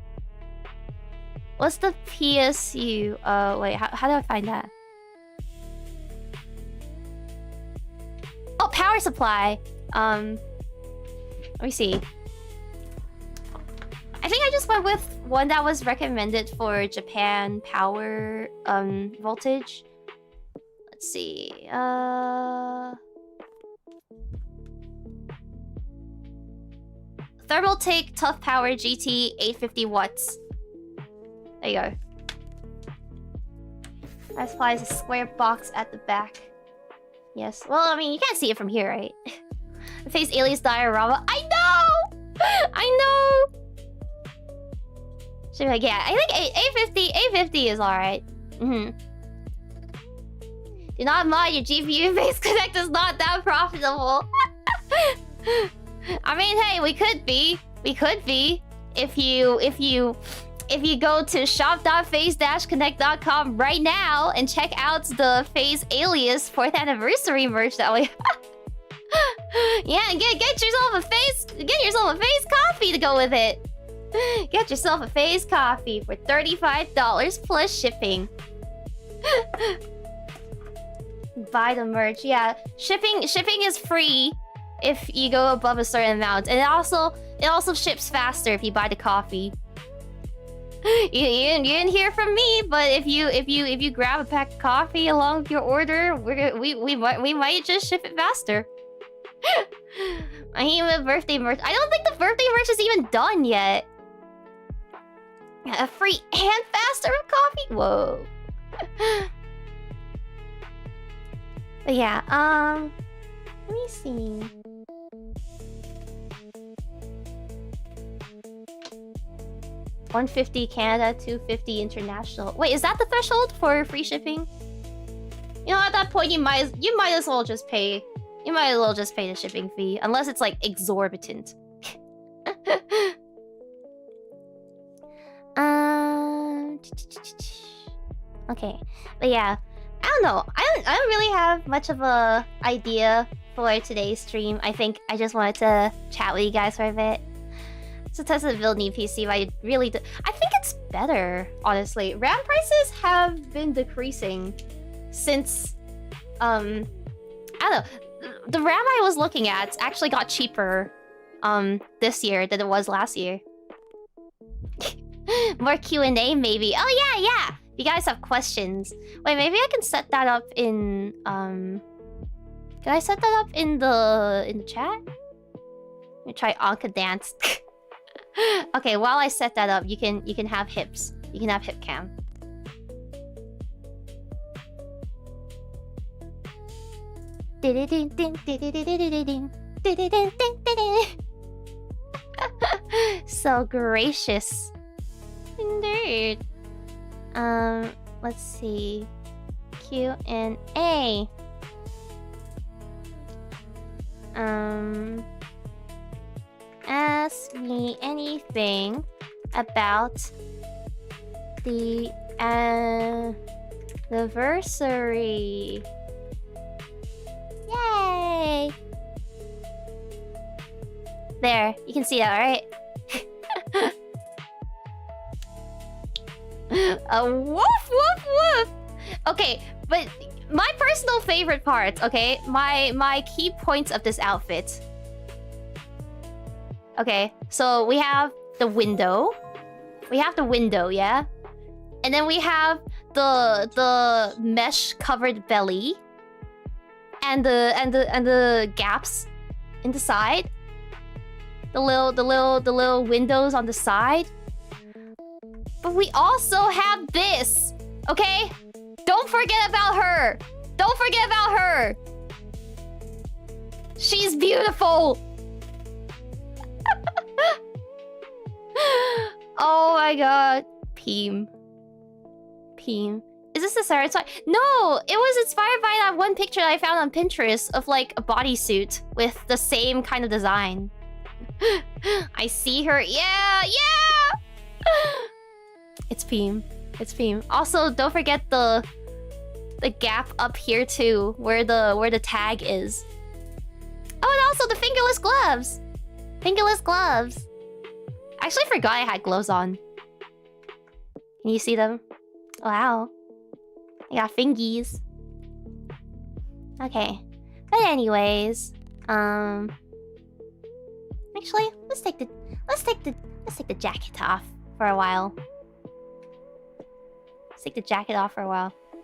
What's the PSU? Wait, how do I find that? Oh, power supply. Let me see. I think I just went with one that was recommended for Japan power voltage. Let's see. Thermaltake Tough Power GT 850 watts. There you go. That supplies a square box at the back. Yes. Well, I mean, you can't see it from here, right? The face alias diorama. I know! I know! Should be like, yeah, I think 850 is alright. Do not mind, your GPU face connect is not that profitable. I mean, hey, we could be. We could be. If you go to shop.phase-connect.com right now and check out the Phase Alias 4th anniversary merch that we Yeah, get yourself a face coffee to go with it. Get yourself a face coffee for $35 plus shipping. Buy the merch. Yeah, shipping is free if you go above a certain amount, and it also ships faster if you buy the coffee. You didn't hear from me, but if you grab a pack of coffee along with your order, we might just ship it faster. I need a birthday merch. I don't think the birthday merch is even done yet. A free and faster coffee? Whoa. But yeah, let me see. $150 Canada, $250 international. Wait, is that the threshold for free shipping? You know, at that point, you might as well just pay. You might as well just pay the shipping fee, unless it's like exorbitant. Okay, but yeah, I don't know. I don't really have much of a idea for today's stream. I think I just wanted to chat with you guys for a bit. So test the build new PC, but I really I think it's better, honestly. RAM prices have been decreasing since I don't know. The RAM I was looking at actually got cheaper this year than it was last year. More Q&A maybe. Oh yeah. If you guys have questions. Wait, maybe I can set that up in can I set that up in the chat? Let me try Anka dance. Okay, while I set that up, you can have hips. You can have hip cam. So gracious. Indeed. Let's see. Q&A. Ask me anything about the anniversary. Yay! There, you can see that, right? Woof, woof, woof! Okay, but my personal favorite part, okay? My key points of this outfit. Okay, so we have the window. We have the window, yeah? And then we have the mesh covered belly. And the gaps in the side. The little windows on the side. But we also have this, okay? Don't forget about her. Don't forget about her. She's beautiful. Oh my god. Peem. Is this the satisfying? No, it was inspired by that one picture that I found on Pinterest of like a bodysuit with the same kind of design. I see her. Yeah. It's Peem. Also, don't forget the gap up here too, where the tag is. Oh, and also the fingerless gloves. I actually forgot I had gloves on. Can you see them? Wow. I got fingies. Okay. But anyways, actually, let's take the jacket off for a while.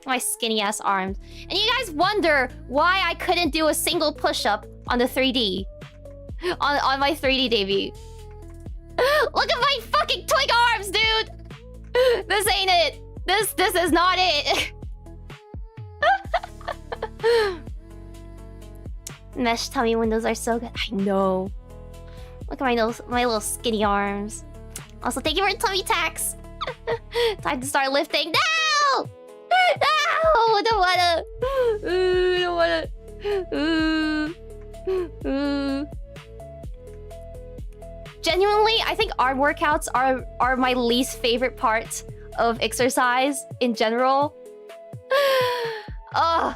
My skinny ass arms. And you guys wonder why I couldn't do a single push-up on the 3D. On my 3D debut. Look at my fucking twig arms, dude! This ain't it. This is not it. Mesh tummy windows are so good. I know. Look at my little skinny arms. Also, thank you for tummy tax. Time to start lifting. No! I don't wanna. Genuinely, I think arm workouts are my least favorite part of exercise in general. I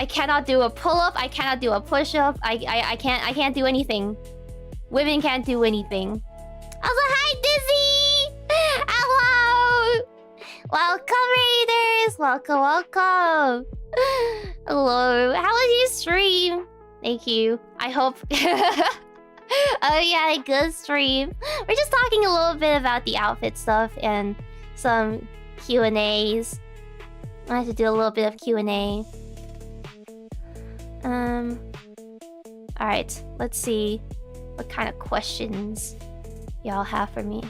I cannot do a pull-up. I cannot do a push-up. I can't do anything. Women can't do anything. Also, hi, Dizzy! Hello! Welcome, Raiders! Welcome, welcome! Hello. How was your stream? Thank you. I hope... Oh yeah, good stream. We're just talking a little bit about the outfit stuff and some Q&As. I have to do a little bit of Q&A. Alright, let's see what kind of questions y'all have for me.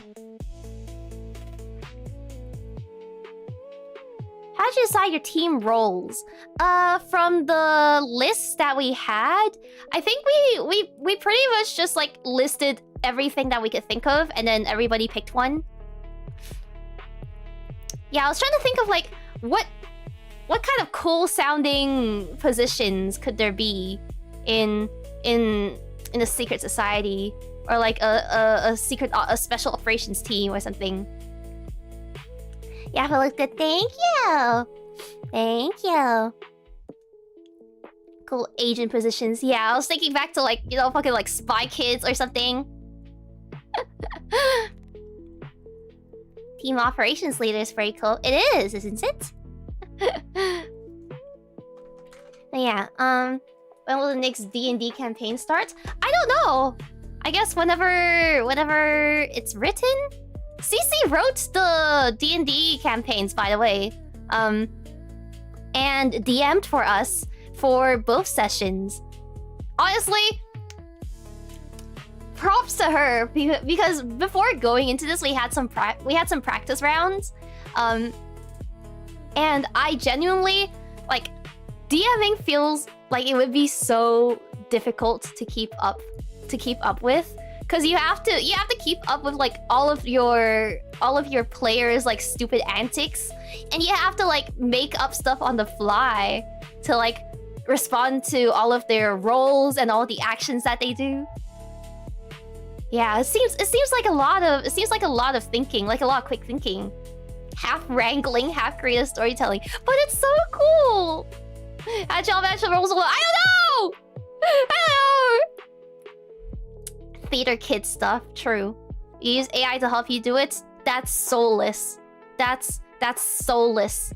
How did you decide your team roles? From the list that we had, I think we pretty much just like listed everything that we could think of, and then everybody picked one. Yeah, I was trying to think of like what kind of cool sounding positions could there be in a secret society, or like a special operations team or something. Yeah, it looks good. Thank you. Thank you. Cool agent positions. Yeah, I was thinking back to like, you know, fucking like Spy Kids or something. Team operations leader is very cool. It is, isn't it? Yeah, when will the next D&D campaign start? I don't know. I guess whenever it's written. CC wrote the D&D campaigns, by the way. And DM'd for us for both sessions. Honestly, props to her, because before going into this, we had some practice rounds. And I genuinely, like, DMing feels like it would be so difficult to keep up with, because you have to keep up with like all of your players' like stupid antics, and you have to like make up stuff on the fly to like respond to all of their roles and all the actions that they do. Yeah, it seems like a lot of thinking, like a lot of quick thinking. Half wrangling, half creative storytelling. But it's so cool! Agile matchup roles. I don't know! Theater kid stuff, true. You use AI to help you do it? That's soulless. That's soulless.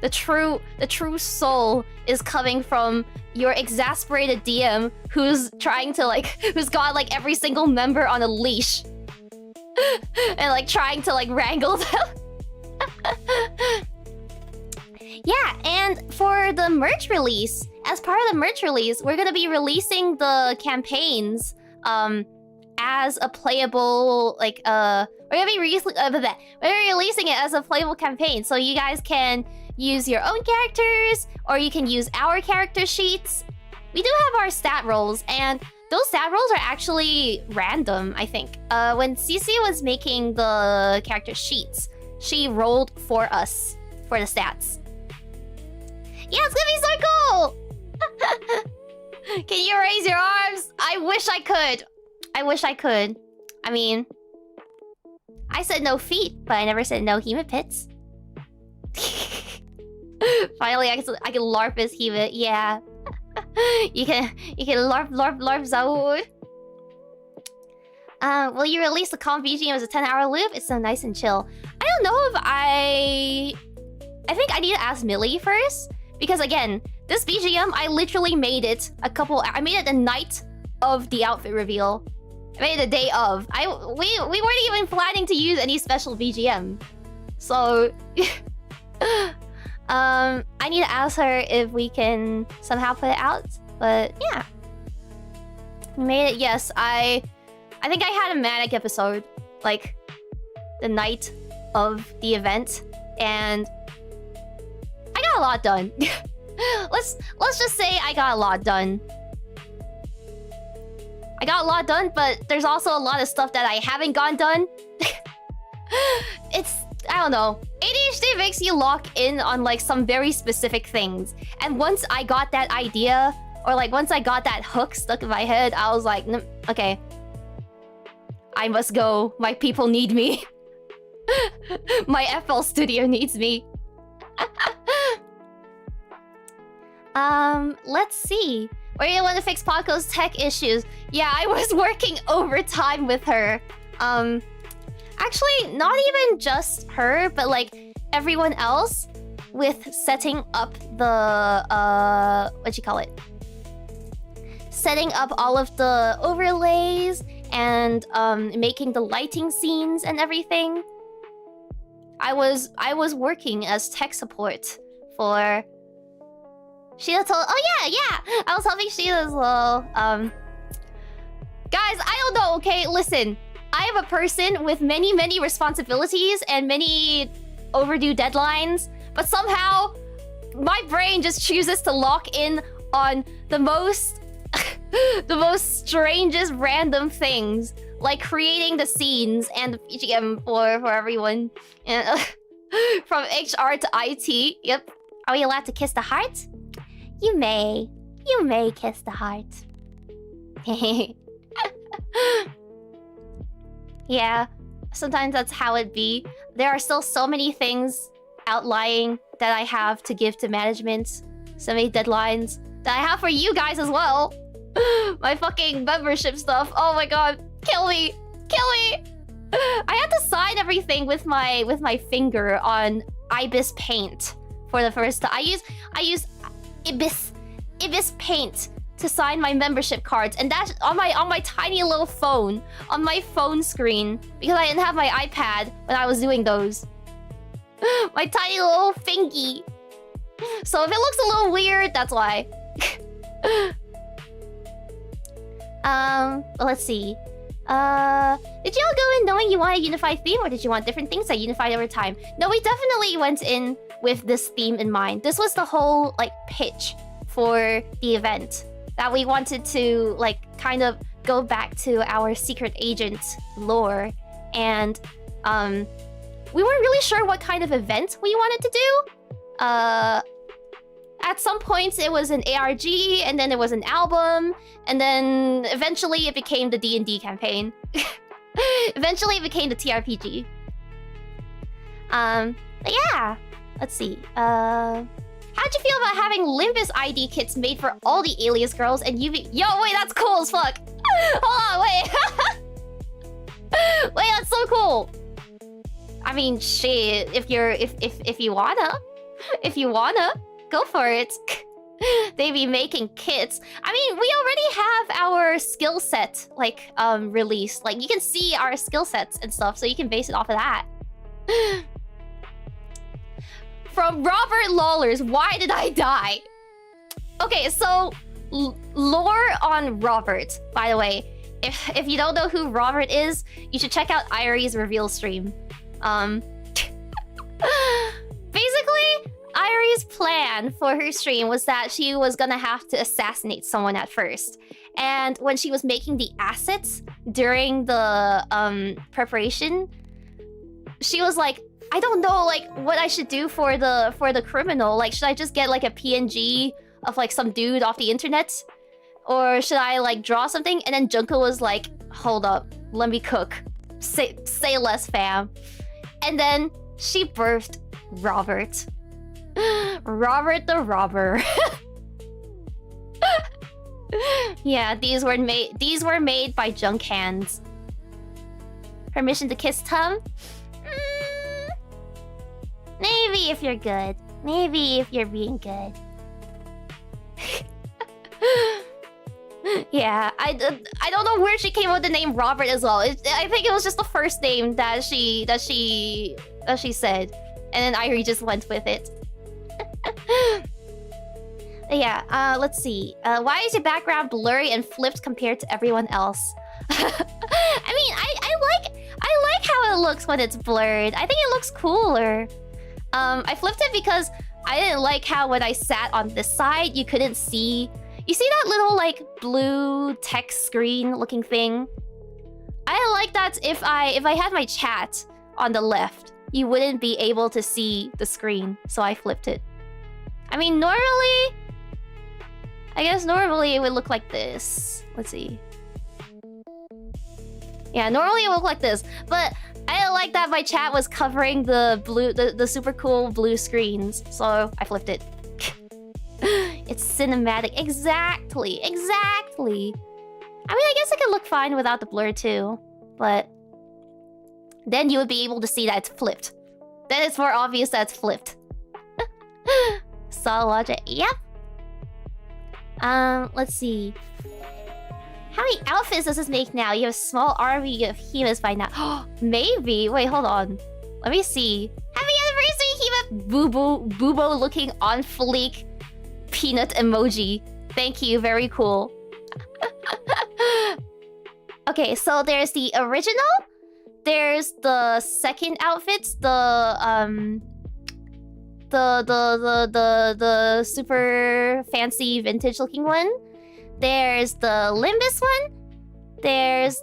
The true soul is coming from your exasperated DM who's got like every single member on a leash. And like trying to like wrangle them. Yeah, and for the merch release, as part of the merch release, we're gonna be releasing the campaigns as a playable, like we're gonna be releasing it as a playable campaign, so you guys can use your own characters, or you can use our character sheets. We do have our stat rolls, and those stat rolls are actually random, I think. When CC was making the character sheets, she rolled for us for the stats. Yeah, it's gonna be so cool! Can you raise your arms? I wish I could. I wish I could. I mean, I said no feet, but I never said no hemipits. Finally, I can LARP as Hime. Yeah. you can LARP Zawood. Will you release the comp BGM as a 10-hour loop? It's so nice and chill. I don't know if I think I need to ask Millie first, because again, this BGM I literally made it I made it the night of the outfit reveal. I made it the day of. We weren't even planning to use any special BGM. So I need to ask her if we can somehow put it out. But yeah. We made it, yes. I think I had a manic episode, like the night of the event, and I got a lot done. Let's just say I got a lot done. I got a lot done, but there's also a lot of stuff that I haven't gotten done. I don't know. ADHD makes you lock in on like some very specific things. And once I got that idea, or like once I got that hook stuck in my head, I was like, okay. I must go. My people need me. My FL studio needs me. Let's see. Where you want to fix Paco's tech issues? Yeah, I was working overtime with her. Actually, not even just her, but like everyone else with setting up the what you call it? Setting up all of the overlays and making the lighting scenes and everything. I was working as tech support for Sheila. Oh yeah, I was helping Sheila as well. Guys, I don't know. Okay, listen. I am a person with many responsibilities and many overdue deadlines, but somehow my brain just chooses to lock in on the most the most strangest random things, like creating the scenes and the PGM for everyone. And from HR to IT. Yep. Are we allowed to kiss the heart? You may kiss the heart. Yeah, sometimes that's how it be. There are still so many things outlying that I have to give to management. So many deadlines that I have for you guys as well. My fucking membership stuff. Oh my god, kill me, kill me. I had to sign everything with my finger on Ibis Paint for the first time. I use Ibis Paint to sign my membership cards, and that's on my tiny little phone, on my phone screen, because I didn't have my iPad when I was doing those. My tiny little fingy. So if it looks a little weird, that's why. Let's see. Did you all go in knowing you want a unified theme, or did you want different things that unified over time? No, we definitely went in with this theme in mind. This was the whole like pitch for the event, that we wanted to like kind of go back to our secret agent lore, and we weren't really sure what kind of event we wanted to do. At some points it was an ARG, and then it was an album, and then eventually it became the D&D campaign. Eventually it became the TRPG. But yeah, let's see. How'd you feel about having Limbus ID kits made for all the Alias girls and UV? Yo, wait, that's cool as fuck. Hold on, wait. Wait, that's so cool. I mean, shit, if you wanna, go for it. They be making kits. I mean, we already have our skill set like released. Like you can see our skill sets and stuff, so you can base it off of that. From Robert Lawlers, why did I die? Okay, so lore on Robert, by the way. If you don't know who Robert is, you should check out Irie's reveal stream. Basically, Irie's plan for her stream was that she was gonna have to assassinate someone at first. And when she was making the assets during the preparation, she was like, I don't know like what I should do for the criminal. Like, should I just get like a PNG of like some dude off the internet? Or should I like draw something? And then Junko was like, hold up, let me cook. Say less, fam. And then she birthed Robert. Robert the Robber. Yeah, these were made by junk hands. Permission to kiss tongue? Maybe if you're good. Maybe if you're being good. Yeah, I don't know where she came up with the name Robert as well. I think it was just the first name that she said, and then Irie just went with it. Yeah, let's see. Why is your background blurry and flipped compared to everyone else? I mean, I like how it looks when it's blurred. I think it looks cooler. I flipped it because I didn't like how when I sat on this side, you couldn't see. You see that little like blue text screen looking thing? I didn't like that if I had my chat on the left, you wouldn't be able to see the screen, so I flipped it. I mean, normally it would look like this. Let's see. Yeah, normally it would look like this, but I didn't like that my chat was covering the blue, the super cool blue screens, so I flipped it. It's cinematic. Exactly. Exactly. I mean, I guess it could look fine without the blur too. But then you would be able to see that it's flipped. Then it's more obvious that it's flipped. Solid logic. Yep. Let's see. How many outfits does this make now? You have a small army of Himas by now. Maybe. Wait, hold on. Let me see. Happy anniversary, Hima! Boobo looking on fleek peanut emoji. Thank you. Very cool. Okay, so there's the original. There's the second outfits. The super fancy vintage looking one. There's the Limbus one. There's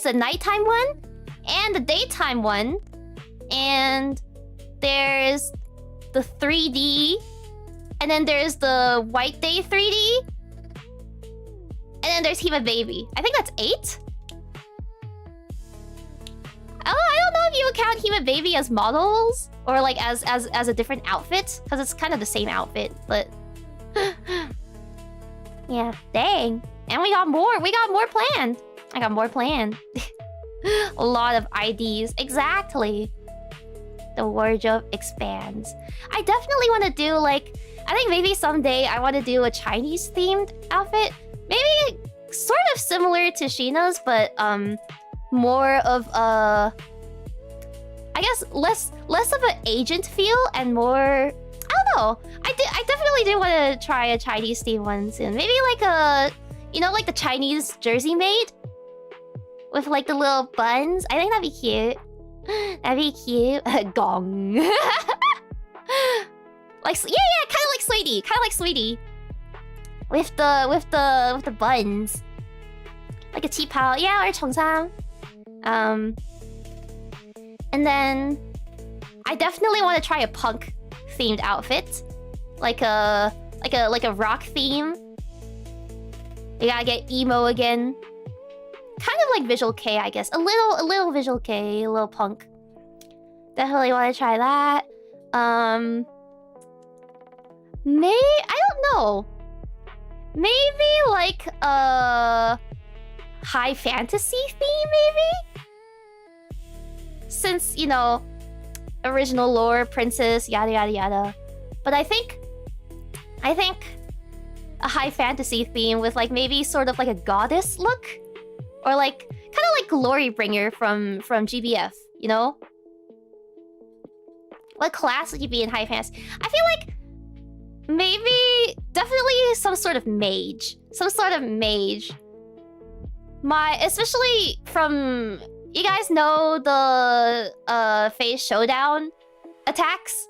the nighttime one and the daytime one. And there's the 3D. And then there's the white day 3D. And then there's Hima Baby. I think that's 8. Oh, I don't know if you would count Hima Baby as models or like as a different outfit, because it's kind of the same outfit, but yeah, dang. And we got more. We got more planned. I got more planned. A lot of IDs. Exactly. The wardrobe expands. I definitely want to do like, I think maybe someday I want to do a Chinese themed outfit. Maybe sort of similar to Sheena's, but more of a, I guess less of an agent feel and more, I don't know. I definitely do want to try a Chinese themed one soon. Maybe like a, you know, like the Chinese jersey maid with like the little buns. I think that'd be cute. That'd be cute. Gong. Like, yeah, kind of like Sweetie. Kind of like Sweetie. With the buns. Like a tea-pao. Yeah, or Cheongsam. And then I definitely want to try a punk themed outfit. Like a rock theme. We gotta get emo again. Kind of like Visual K, I guess. A little Visual K, a little punk. Definitely want to try that. I don't know. Maybe like a high fantasy theme, maybe? Since, you know, original lore, princess, yada yada yada. But I think a high fantasy theme with like maybe sort of like a goddess look. Or like, kind of like Glorybringer from GBF, you know? What class would you be in high fantasy? I feel like maybe, definitely some sort of mage. Some sort of mage. Especially from, you guys know the phase showdown attacks?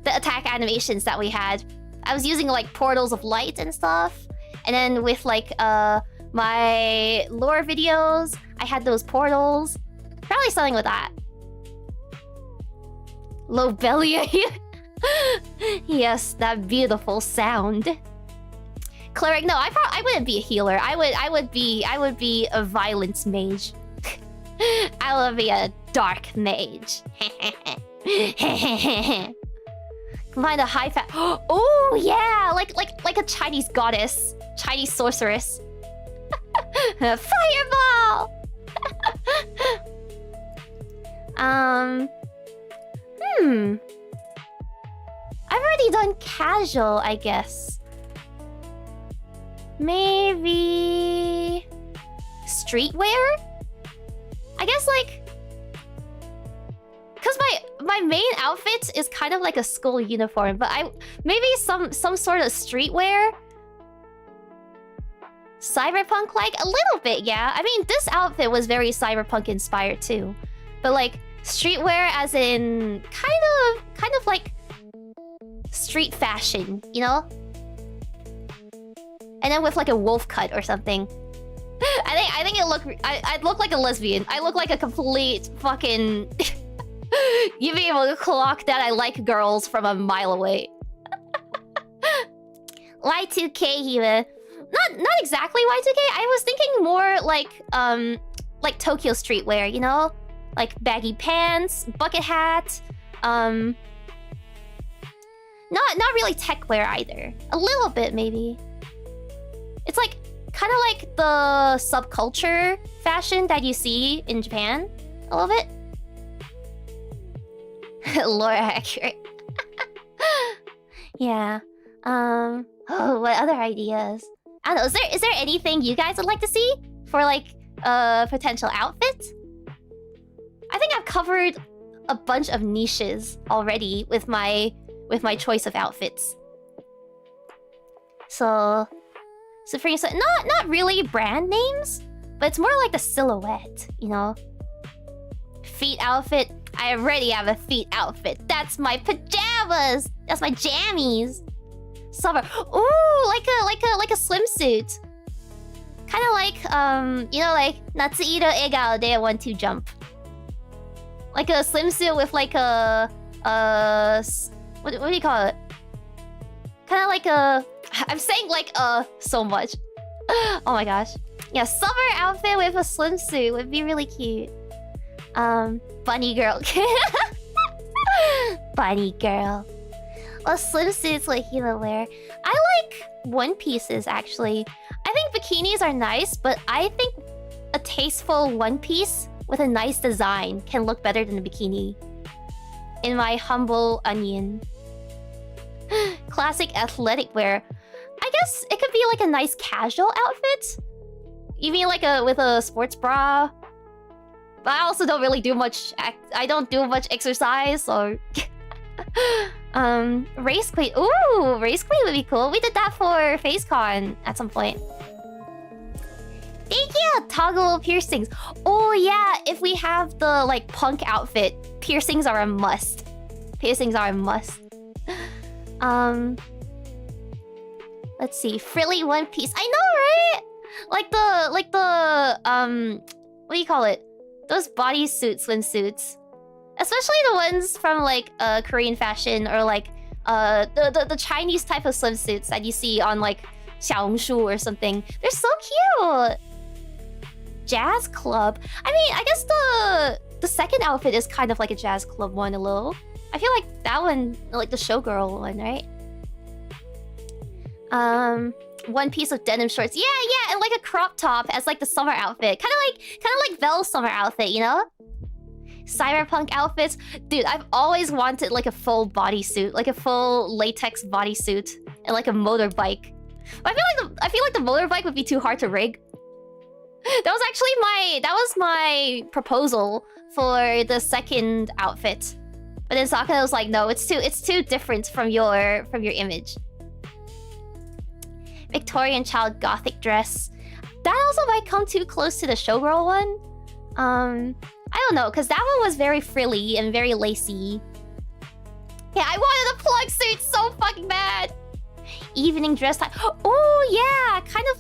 The attack animations that we had. I was using like portals of light and stuff. And then with like my lore videos, I had those portals. Probably something with that. Lobelia. Yes, that beautiful sound. Cleric, no, I wouldn't be a healer. I would be a violence mage. I would be a dark mage. Combine the high fat. Oh yeah, like a Chinese goddess, Chinese sorceress. Fireball. I've already done casual, I guess. Maybe streetwear? I guess like, cause my main outfit is kind of like a school uniform, but maybe some sort of streetwear. Cyberpunk like a little bit, yeah. I mean, this outfit was very cyberpunk inspired too. But like streetwear as in kind of like street fashion, you know? And then with like a wolf cut or something. I think I'd look like a lesbian. I look like a complete fucking you'd be able to clock that I like girls from a mile away. Y2K Hime. Not exactly Y2K. I was thinking more like Tokyo streetwear, you know? Like baggy pants, bucket hat, Not really tech wear either. A little bit maybe. It's like kind of like the subculture fashion that you see in Japan a little bit. Lore accurate. Yeah. Oh, what other ideas? I don't know. Is there anything you guys would like to see for like potential outfit? I think I've covered a bunch of niches already with my choice of outfits. So for instance, not really brand names, but it's more like the silhouette, you know? Feet outfit. I already have a feet outfit. That's my pajamas. That's my jammies. Summer. Ooh, like a swimsuit. Kind of like you know, like 𝐒𝐸 𝐚𝐥 𝐢𝐚 1-2 jump. Like a swimsuit with like a what do you call it? Kind of like a. I'm saying like so much. Oh my gosh. Yeah, summer outfit with a swimsuit would be really cute. Bunny girl. Bunny girl. Well, swimsuits like Hila wear. I like one pieces actually. I think bikinis are nice, but I think a tasteful one piece with a nice design can look better than a bikini. In my humble onion. Classic athletic wear. I guess it could be like a nice casual outfit. You mean like with a sports bra? But I also don't really do much. I don't do much exercise, so. Race queen. Ooh, race queen would be cool. We did that for FaceCon at some point. Thank you, toggle piercings. Oh yeah, if we have the like punk outfit, piercings are a must. Piercings are a must. Let's see, frilly one piece. I know, right? Like the what do you call it? Those bodysuit swimsuits, especially the ones from like Korean fashion or like the Chinese type of swimsuits that you see on like xiaohongshu or something. They're so cute. Jazz club. I mean, I guess the second outfit is kind of like a jazz club one a little. I feel like that one, like the showgirl one, right? One piece of denim shorts. Yeah, and like a crop top as like the summer outfit. Kind of like Velle's summer outfit, you know? Cyberpunk outfits. Dude, I've always wanted like a full bodysuit, like a full latex bodysuit and like a motorbike. But I feel like the motorbike would be too hard to rig. That was actually my proposal for the second outfit. But then Sakura was like, no, it's too different from your image. Victorian child gothic dress. That also might come too close to the showgirl one. I don't know, because that one was very frilly and very lacy. Yeah, I wanted a plug suit so fucking bad. Evening dress type. Oh yeah, kind of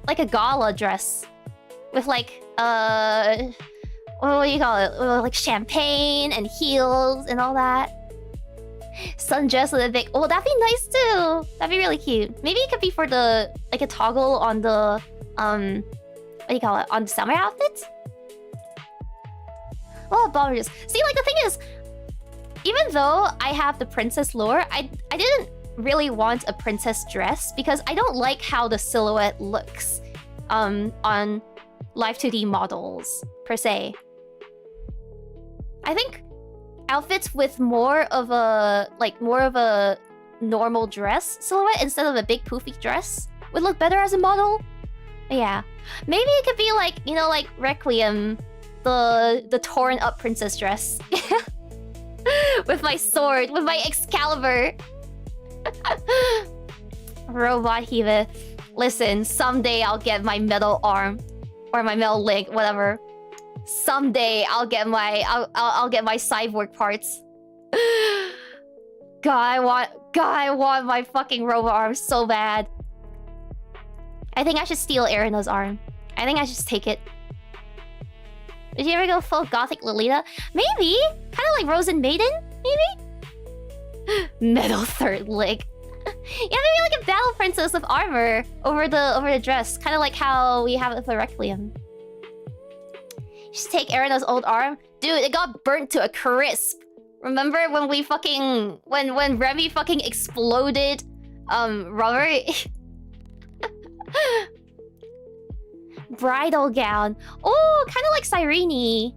like a gala dress with like what do you call it? Like champagne and heels and all that. Sundress with a big. Oh, that'd be nice too. That'd be really cute. Maybe it could be for the like a toggle on the what do you call it? On the summer outfit. Oh, bombers. See, like the thing is, even though I have the princess lore, I didn't really want a princess dress because I don't like how the silhouette looks on Live 2D models per se. I think outfits with more of a normal dress silhouette instead of a big poofy dress would look better as a model. But yeah, maybe it could be like, you know, like Requiem, the torn up princess dress with my sword, with my Excalibur. Robot Hive. Listen, someday I'll get my metal arm or my metal leg, whatever. Someday I'll get my cyborg parts. God, I want my fucking robot arm so bad. I think I should steal Erina's arm. I think I should just take it. Did you ever go full gothic Lolita? Maybe. Kind of like Rose and Maiden, maybe? Metal third leg. Yeah, maybe like a battle princess with armor over the dress. Kind of like how we have it for Requiem. Just take Erina's old arm. Dude, it got burnt to a crisp. Remember when we fucking... When Remy fucking exploded... Robert? Bridal gown. Oh, kind of like Cyrene.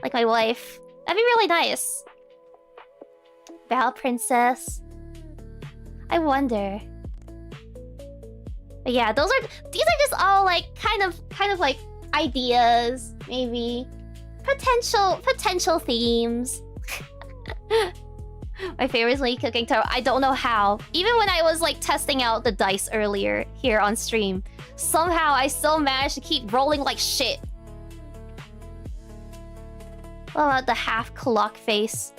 Like my wife. That'd be really nice. Belle princess. I wonder. But yeah, these are just all like kind of like ideas, maybe. Potential themes. My favorite is when you cooking tarot. I don't know how. Even when I was like testing out the dice earlier here on stream, somehow I still managed to keep rolling like shit. What about the half clock face?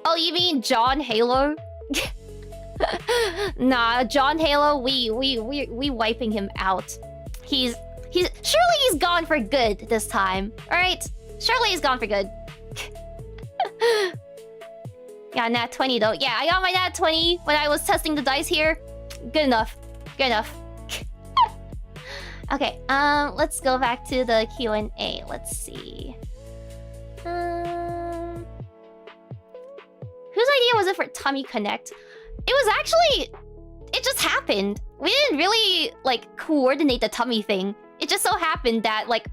Oh, you mean John Halo? Nah, John Halo, we wiping him out. Surely he's gone for good this time. Alright? Surely he's gone for good. Yeah, nat 20 though. Yeah, I got my nat 20 when I was testing the dice here. Good enough. Good enough. Okay, let's go back to the Q&A. Let's see. Whose idea was it for Tummy Connect? It was actually... It just happened. We didn't really, like, coordinate the tummy thing. It just so happened that, like,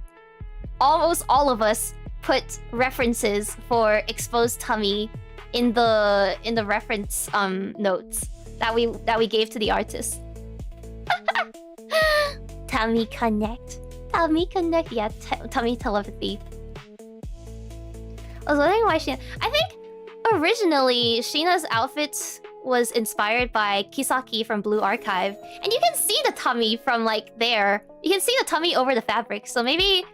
almost all of us put references for exposed tummy in the reference notes that we gave to the artist. Tummy Connect. Tummy Connect. Yeah, tummy telepathy. I was wondering why Sheena... I think originally Sheena's outfit was inspired by Kisaki from Blue Archive. And you can see the tummy from like there. You can see the tummy over the fabric. So maybe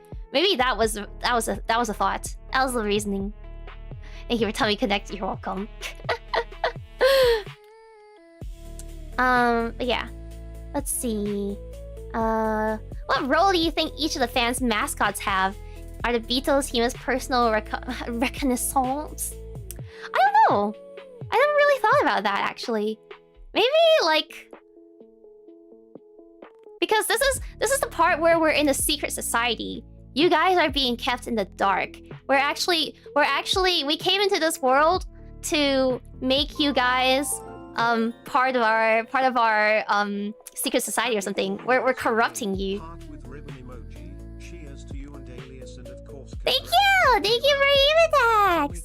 that was a thought. That was the reasoning. Thank you for Tummy Connect. You're welcome. But yeah. Let's see. What role do you think each of the fans' mascots have? Are the Beatles Hime's personal reconnaissance? I don't know. I never really thought about that, actually. Maybe, like... Because this is the part where we're in a secret society. You guys are being kept in the dark. We came into this world to make you guys part of our secret society or something. We're corrupting you. Thank you! Thank you for Evatax!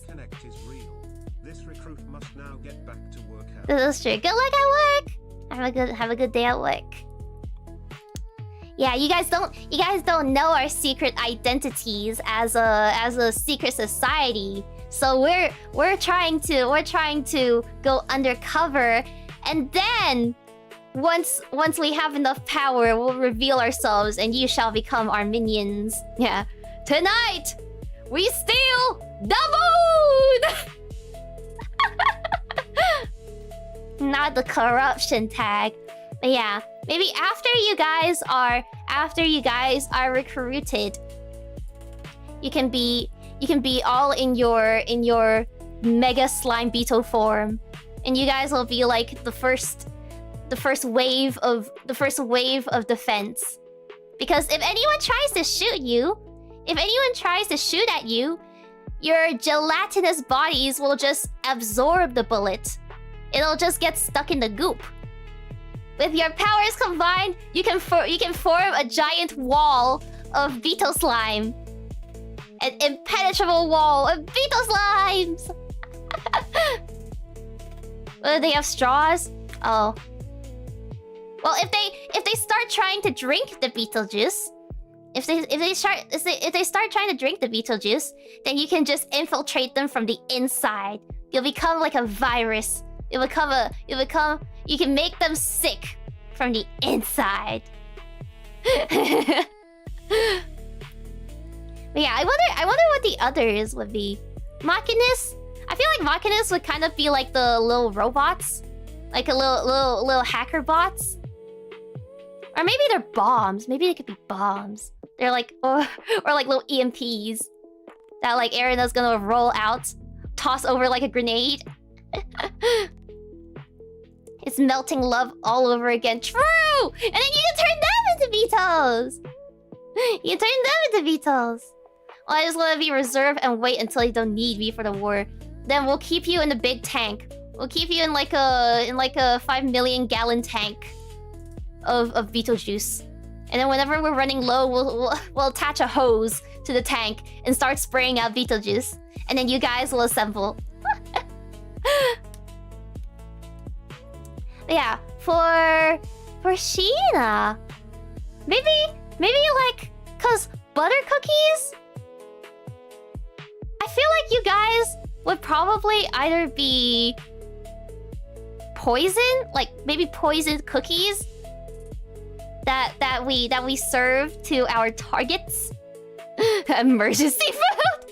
This is true. Good luck at work! Have a good day at work. Yeah, you guys don't know our secret identities as a secret society. So we're trying to go undercover, and then once we have enough power, we'll reveal ourselves and you shall become our minions. Yeah. Tonight, we steal the moon! Not the corruption tag. But yeah, maybe after you guys are recruited, you can be all in your mega slime beetle form, and you guys will be like the first wave of defense. Because if anyone tries to shoot you, if anyone tries to shoot at you, your gelatinous bodies will just absorb the bullet. It'll just get stuck in the goop. With your powers combined, you can form a giant wall of beetle slime. An impenetrable wall of beetle slimes! Do they have straws? Oh. Well, if they start trying to drink the beetle juice, if they start trying to drink the beetle juice, then you can just infiltrate them from the inside. You'll become like a virus. You can make them sick from the inside. But yeah, I wonder what the others would be. Machinus? I feel like Machinus would kind of be like the little robots, like a little hacker bots. Or maybe they're bombs. Maybe they could be bombs. They're like or like little EMPs that like Erina's gonna roll out, toss over like a grenade. It's melting love all over again. True! And then you can turn them into beetles! You can turn them into beetles. Well, I just want to be reserved and wait until you don't need me for the war. then we'll keep you in the big tank. We'll keep you in like a 5 million gallon tank of beetle juice. And then whenever we're running low, we'll attach a hose to the tank and start spraying out beetle juice. And then you guys will assemble. Yeah, for Sheena, maybe like, cause butter cookies, I feel like you guys would probably either be poison, like maybe poisoned cookies that we serve to our targets. Emergency food.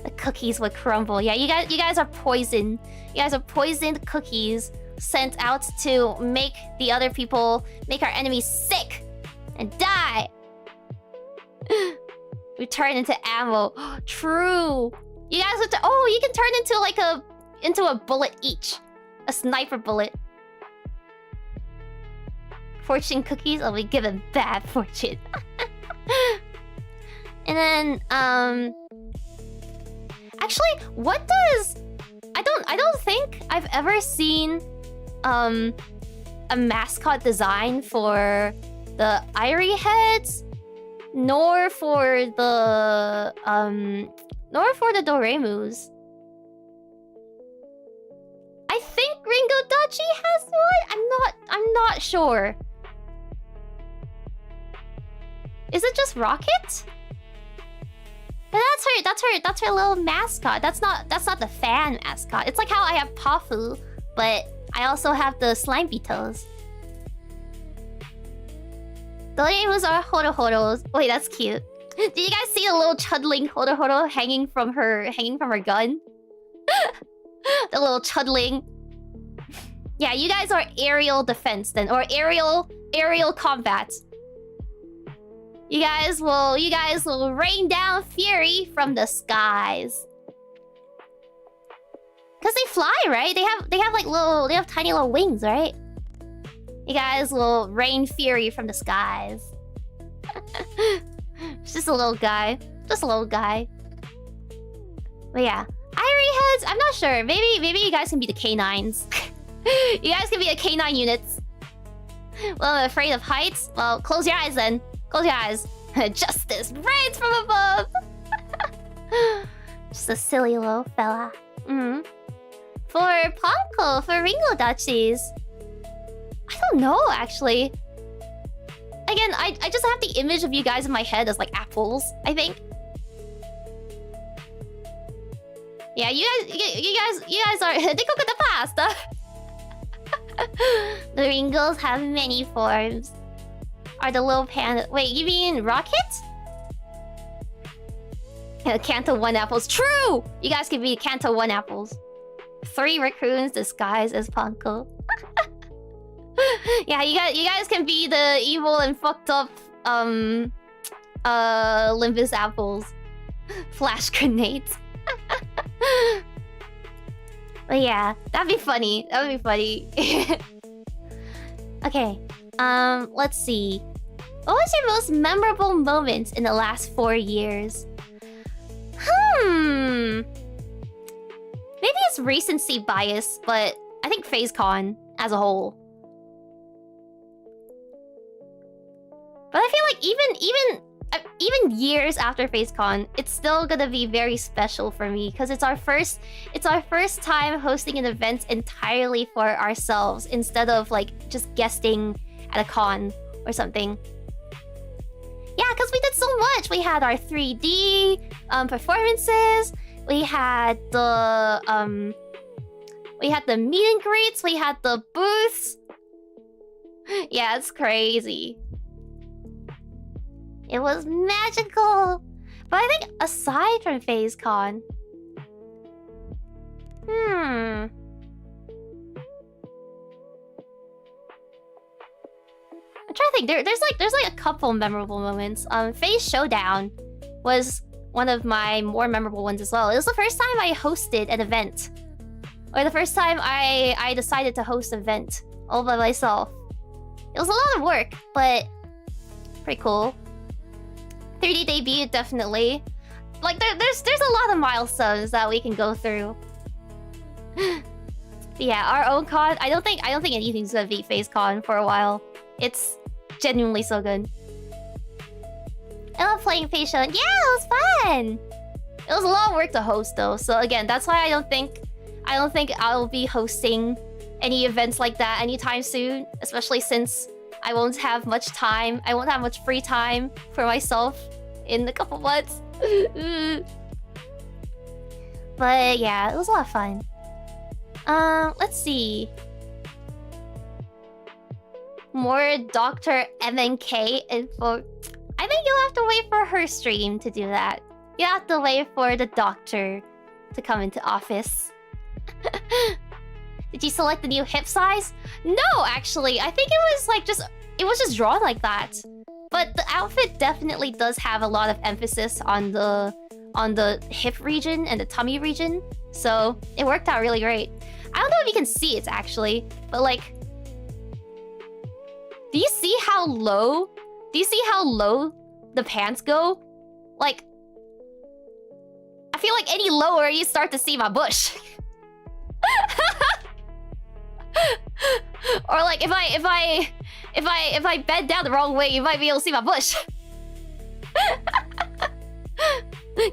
The cookies would crumble. Yeah, you guys are poison. You guys are poisoned cookies sent out to make the other people, make our enemies sick and die. We turn into ammo. True. You guys would. Oh, you can turn into a bullet each, a sniper bullet. Fortune cookies. Oh, we give them bad fortune. And then actually, what does I don't think I've ever seen a mascot design for the High Regalia heads, nor for the Doremus. I think Ringodachi has one. I'm not sure. Is it just Rocket? But that's her little mascot. That's not the fan mascot. It's like how I have Pafu, but I also have the Slimebitos. Doremus are Horohoros. Wait, that's cute. Did you guys see the little chudling Horohoro hanging from her gun? The little chudling. Yeah, you guys are aerial defense then, or aerial combat. You guys will rain down fury from the skies. Cause they fly, right? They have tiny little wings, right? You guys will rain fury from the skies. It's just a little guy. Just a little guy. But yeah. Irie heads, I'm not sure. Maybe you guys can be the K9s. You guys can be the K9 units. Well, I'm afraid of heights. Well, close your eyes then. Close your eyes. Justice rains from above. Just a silly little fella. For Ponko, for Ringodachis, I don't know actually. Again, I just have the image of you guys in my head as like apples, I think. Yeah, you guys are they cook in the past. The Ringos have many forms. Are the little panda... Wait, you mean Rocket? Yeah, Kanto 1 apples. True! You guys can be Kanto 1 apples. 3 raccoons disguised as Ponko. Yeah, you guys can be the evil and fucked up Limbus apples. Flash grenades. But yeah, that'd be funny. That would be funny. Okay. Let's see. What was your most memorable moment in the last 4 years? Maybe it's recency bias, but I think FaZeCon as a whole. But I feel like even years after FaZeCon, it's still gonna be very special for me because it's our first time hosting an event entirely for ourselves instead of like just guesting at a con or something. Yeah, because we did so much. We had our 3D performances. We had the meet and greets. We had the booths. Yeah, it's crazy. It was magical. But I think aside from FaZeCon, I'm trying to think. There's like a couple memorable moments. FaZe Showdown was one of my more memorable ones as well. It was the first time I hosted an event, or the first time I decided to host an event all by myself. It was a lot of work, but pretty cool. 3D debut definitely. Like there's a lot of milestones that we can go through. But yeah, our own con. I don't think anything's gonna beat Face Con for a while. It's genuinely so good. I love playing Face Show. Yeah, it was fun. It was a lot of work to host though. So again, that's why I don't think I'll be hosting any events like that anytime soon. Especially since I won't have much time. I won't have much free time for myself in a couple months. But yeah, it was a lot of fun. Let's see. More Dr. MNK info. I think you'll have to wait for her stream to do that. You have to wait for the doctor to come into office. Did you select the new hip size? No, actually. I think it was like it was just drawn like that. But the outfit definitely does have a lot of emphasis on the hip region and the tummy region. So it worked out really great. I don't know if you can see it actually, but like, do you see how low the pants go? Like, I feel like any lower you start to see my bush. Or like if I bend down the wrong way, you might be able to see my bush.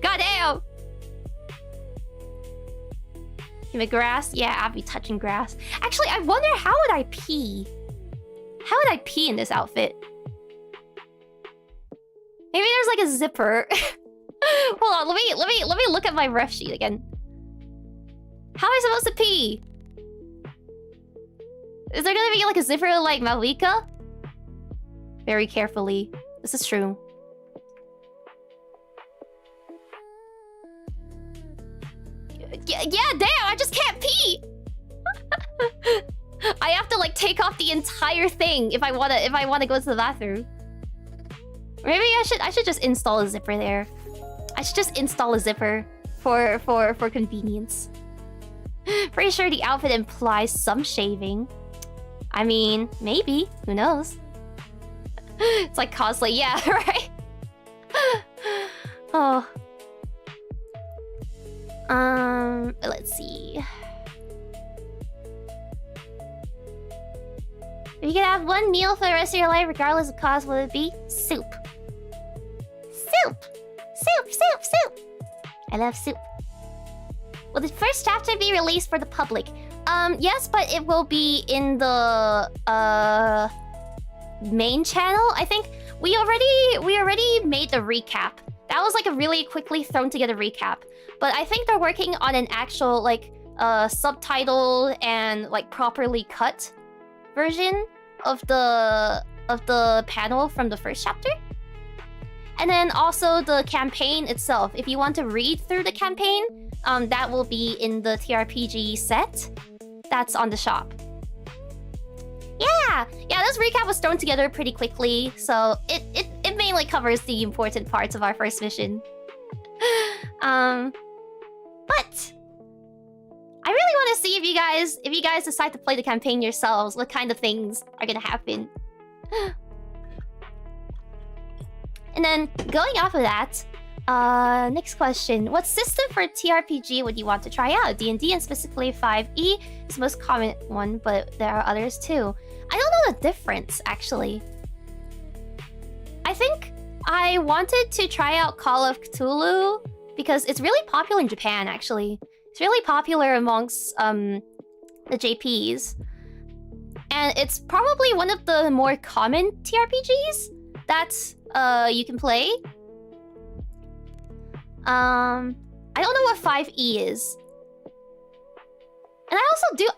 Goddamn. Grass? Yeah, I'll be touching grass. Actually, I wonder how would I pee? How would I pee in this outfit? Maybe there's like a zipper. Hold on, let me look at my ref sheet again. How am I supposed to pee? Is there gonna be like a zipper like Malika? Very carefully. This is true. Yeah, damn, I just can't pee. I have to like take off the entire thing if I wanna go to the bathroom. Maybe I should just install a zipper there. I should just install a zipper for convenience. Pretty sure the outfit implies some shaving. I mean, maybe. Who knows? It's like cosplay. Yeah, right? Oh. Let's see. If you could have one meal for the rest of your life, regardless of cost, what would it be? Soup. Soup! Soup, soup, soup! I love soup. Will the first chapter be released for the public? Yes, but it will be in the main channel. I think we already made the recap. That was like a really quickly thrown together recap. But I think they're working on an actual like subtitle and like properly cut version of the panel from the first chapter. And then also the campaign itself. If you want to read through the campaign, that will be in the TRPG set that's on the shop. Yeah, this recap was thrown together pretty quickly, so it mainly covers the important parts of our first mission. But I really want to see if you guys decide to play the campaign yourselves, what kind of things are gonna happen. And then going off of that, next question. What system for TRPG would you want to try out? D&D and specifically 5e is the most common one, but there are others too. I don't know the difference, actually. I think I wanted to try out Call of Cthulhu because it's really popular in Japan, actually. It's really popular amongst the JPs. And it's probably one of the more common TRPGs that you can play. I don't know what 5e is. And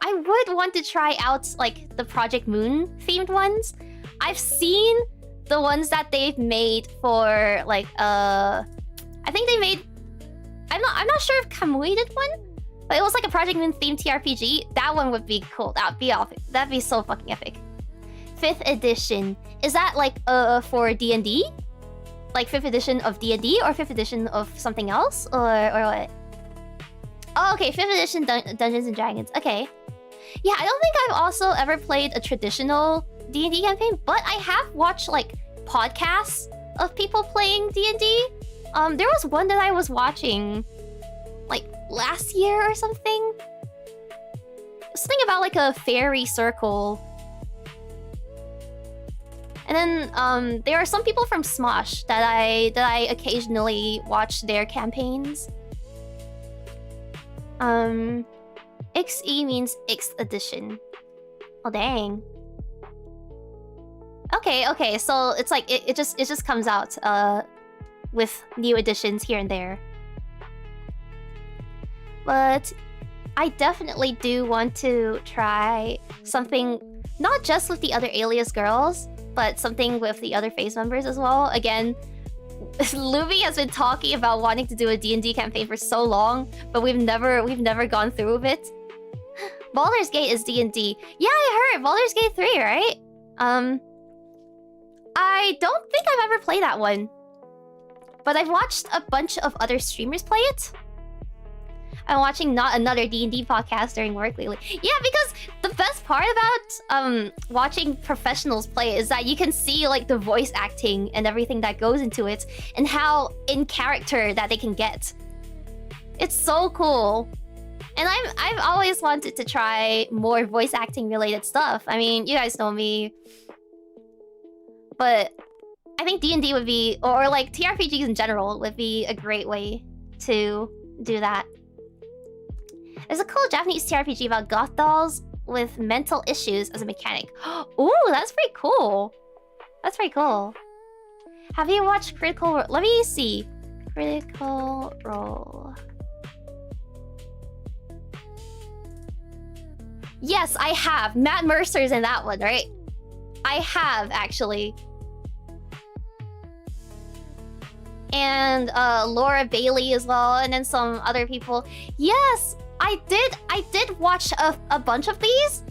I would want to try out like the Project Moon themed ones. I've seen the ones that they've made for like I think they made I'm not sure if Kamui did one, but it was like a Project Moon themed TRPG. That one would be cool. That'd be so fucking epic. 5th edition. Is that like for D&D? Like 5th edition of D&D or 5th edition of something else? Or what? Oh, okay, 5th edition Dungeons and Dragons. Okay. Yeah, I don't think I've also ever played a traditional D&D campaign, but I have watched like podcasts of people playing D&D. There was one that I was watching, like, last year or something. Something about, like, a fairy circle. And then, there are some people from Smosh that I occasionally watch their campaigns. 𝐒𝐸 means 6th edition. Oh, dang. Okay, so it's like, it just comes out, with new editions here and there. But I definitely do want to try something, not just with the other Alias girls, but something with the other phase members as well. Again, Luby has been talking about wanting to do a D&D campaign for so long, but we've never gone through with it. Baldur's Gate is D&D. Yeah, I heard Baldur's Gate 3, right? I don't think I've ever played that one. But I've watched a bunch of other streamers play it. I'm watching Not Another D&D podcast during work lately. Yeah, because the best part about watching professionals play is that you can see like the voice acting and everything that goes into it, and how in character that they can get. It's so cool. And I've always wanted to try more voice acting related stuff. I mean, you guys know me. But I think D&D would be, or like TRPGs in general, would be a great way to do that. There's a cool Japanese TRPG about goth dolls with mental issues as a mechanic. Ooh, that's pretty cool. That's pretty cool. Have you watched Critical Role? Let me see. Critical Role. Yes, I have. Matt Mercer's in that one, right? I have, actually. And Laura Bailey as well, and then some other people. Yes, I did watch a bunch of these.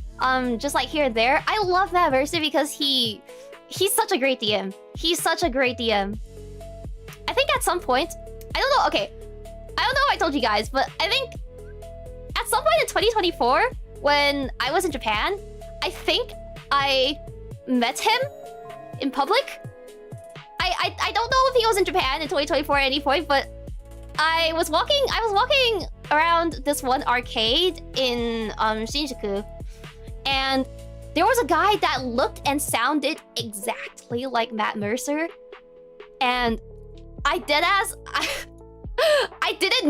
Just like here and there. I love Matt Mercer because he's such a great DM. He's such a great DM. I think at some point, I don't know, okay. I don't know if I told you guys, but I think at some point in 2024, when I was in Japan, I think I met him in public. I don't know if he was in Japan in 2024 at any point, but I was walking around this one arcade in Shinjuku, and there was a guy that looked and sounded exactly like Matt Mercer, and I didn't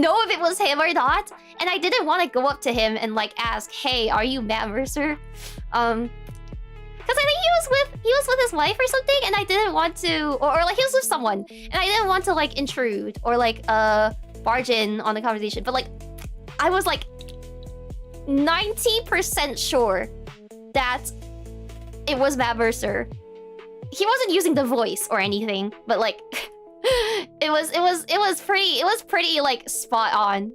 know if it was him or not, and I didn't want to go up to him and like ask, "Hey, are you Matt Mercer?" Because I think he was with his wife or something, and I didn't want to, or like he was with someone, and I didn't want to like intrude or like barge in on the conversation. But like, I was like 90% sure that it was Matt Mercer. He wasn't using the voice or anything, but like it was pretty like spot on.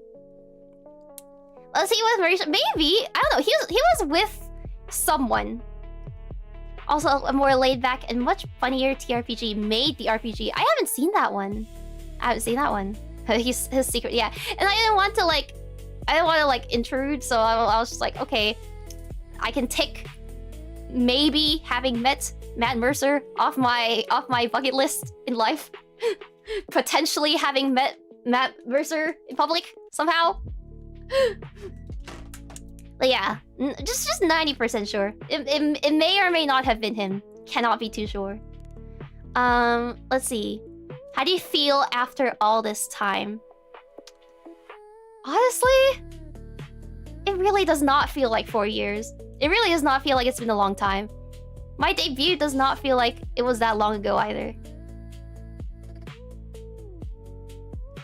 Let's see what version. Maybe, I don't know. He was with someone. Also, a more laid back and much funnier TRPG made the RPG. I haven't seen that one. His secret, yeah. And I didn't want to like intrude, so I was just like, okay, I can tick maybe having met Matt Mercer off my bucket list in life. Potentially having met Matt Mercer in public somehow. But yeah, just 90% sure. It may or may not have been him. Cannot be too sure. Let's see. How do you feel after all this time? Honestly, it really does not feel like 4 years. It really does not feel like it's been a long time. My debut does not feel like it was that long ago either.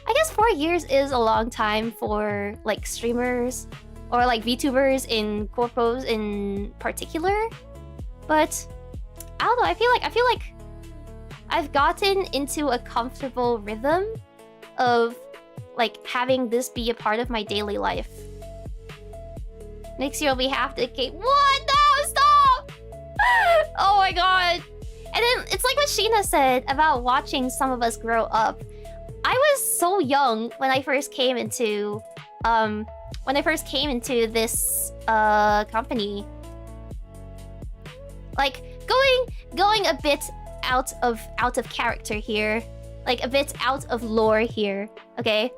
I guess 4 years is a long time for like streamers or like VTubers in corpos in particular. But I don't know, I feel like I've gotten into a comfortable rhythm of like having this be a part of my daily life. Next year will be half decade. What? No, stop! Oh my god. And then it's like what Sheena said about watching some of us grow up. I was so young when I first came into this company. Like going a bit out of character here. like a bit out of lore here, okay?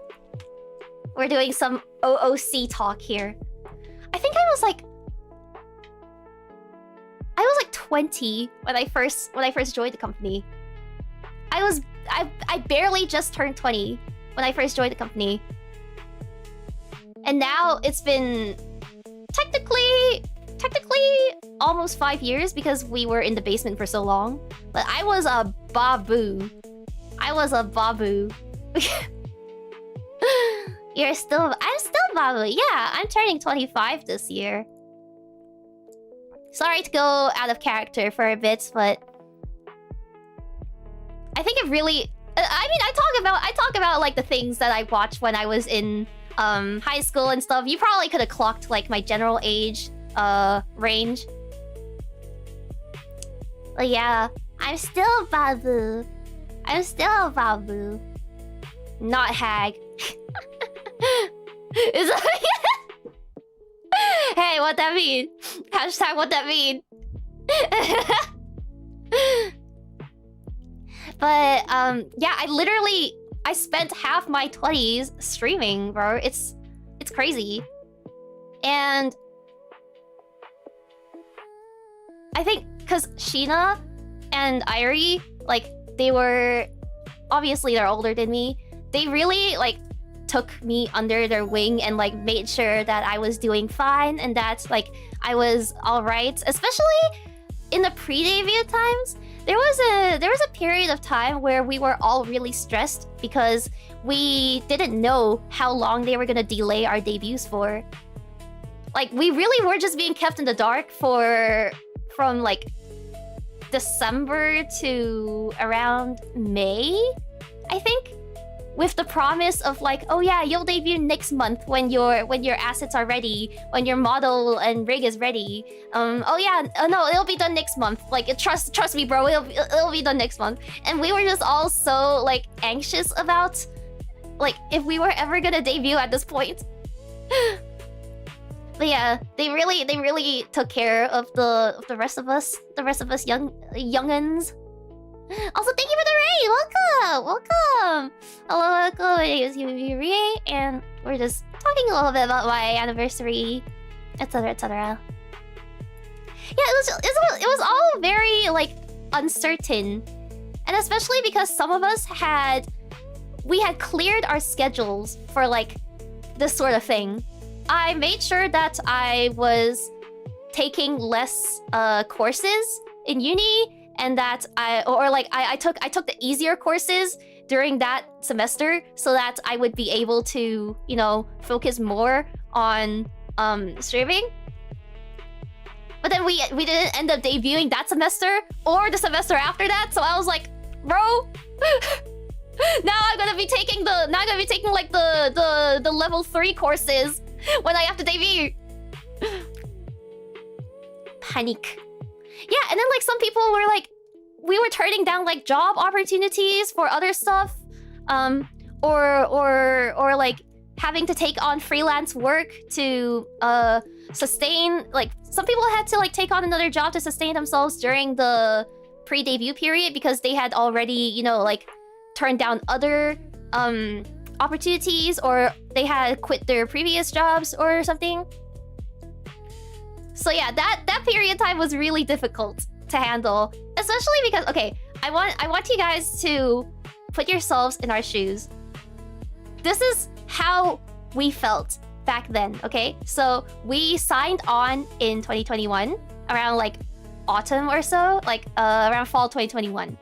We're doing some OOC talk here. I think I was like 20 when I first joined the company. I barely just turned 20 when I first joined the company. And now it's been technically almost 5 years because we were in the basement for so long. But I was a babu. I'm still babu. Yeah, I'm turning 25 this year. Sorry to go out of character for a bit, but I think it really... I mean, I talk about like the things that I watched when I was in high school and stuff. You probably could have clocked like my general age range. But yeah, I'm still babu. Not hag. Is that... Hey, what that mean? Hashtag what that mean? But yeah, I spent half my 20s streaming, bro. It's crazy. And I think because Sheena and Irie, like, they're older than me. They really like took me under their wing and like made sure that I was doing fine and that like I was all right. Especially in the pre-debut times, there was a period of time where we were all really stressed because we didn't know how long they were gonna delay our debuts for. Like, we really were just being kept in the dark from like December to around May, I think. With the promise of like, oh yeah, you'll debut next month when your assets are ready, when your model and rig is ready. Oh yeah, no, it'll be done next month. Like, trust me, bro, it'll be done next month. And we were just all so like anxious about like if we were ever gonna debut at this point. But yeah, they really took care of the rest of us, youngins. Also, thank you for the raid! Welcome! Hello, my name is Himemiya Rie, and we're just talking a little bit about my anniversary, etc, etc. Yeah, it was all very, like, uncertain. And especially because some of us had cleared our schedules for, like, this sort of thing. I made sure that I was taking less courses in uni, and that I took the easier courses during that semester so that I would be able to, you know, focus more on streaming. But then we didn't end up debuting that semester or the semester after that, so I was like, bro, now I'm gonna be taking like the level 3 courses when I have to debut. Panic. Yeah, and then like some people were like, we were turning down like job opportunities for other stuff, or like having to take on freelance work to sustain. Like, some people had to like take on another job to sustain themselves during the pre-debut period because they had already, you know, like turned down other opportunities, or they had quit their previous jobs or something. So yeah, that period of time was really difficult to handle, especially because, okay, I want you guys to put yourselves in our shoes. This is how we felt back then, okay? So we signed on in 2021, around like autumn or so, like around fall 2021.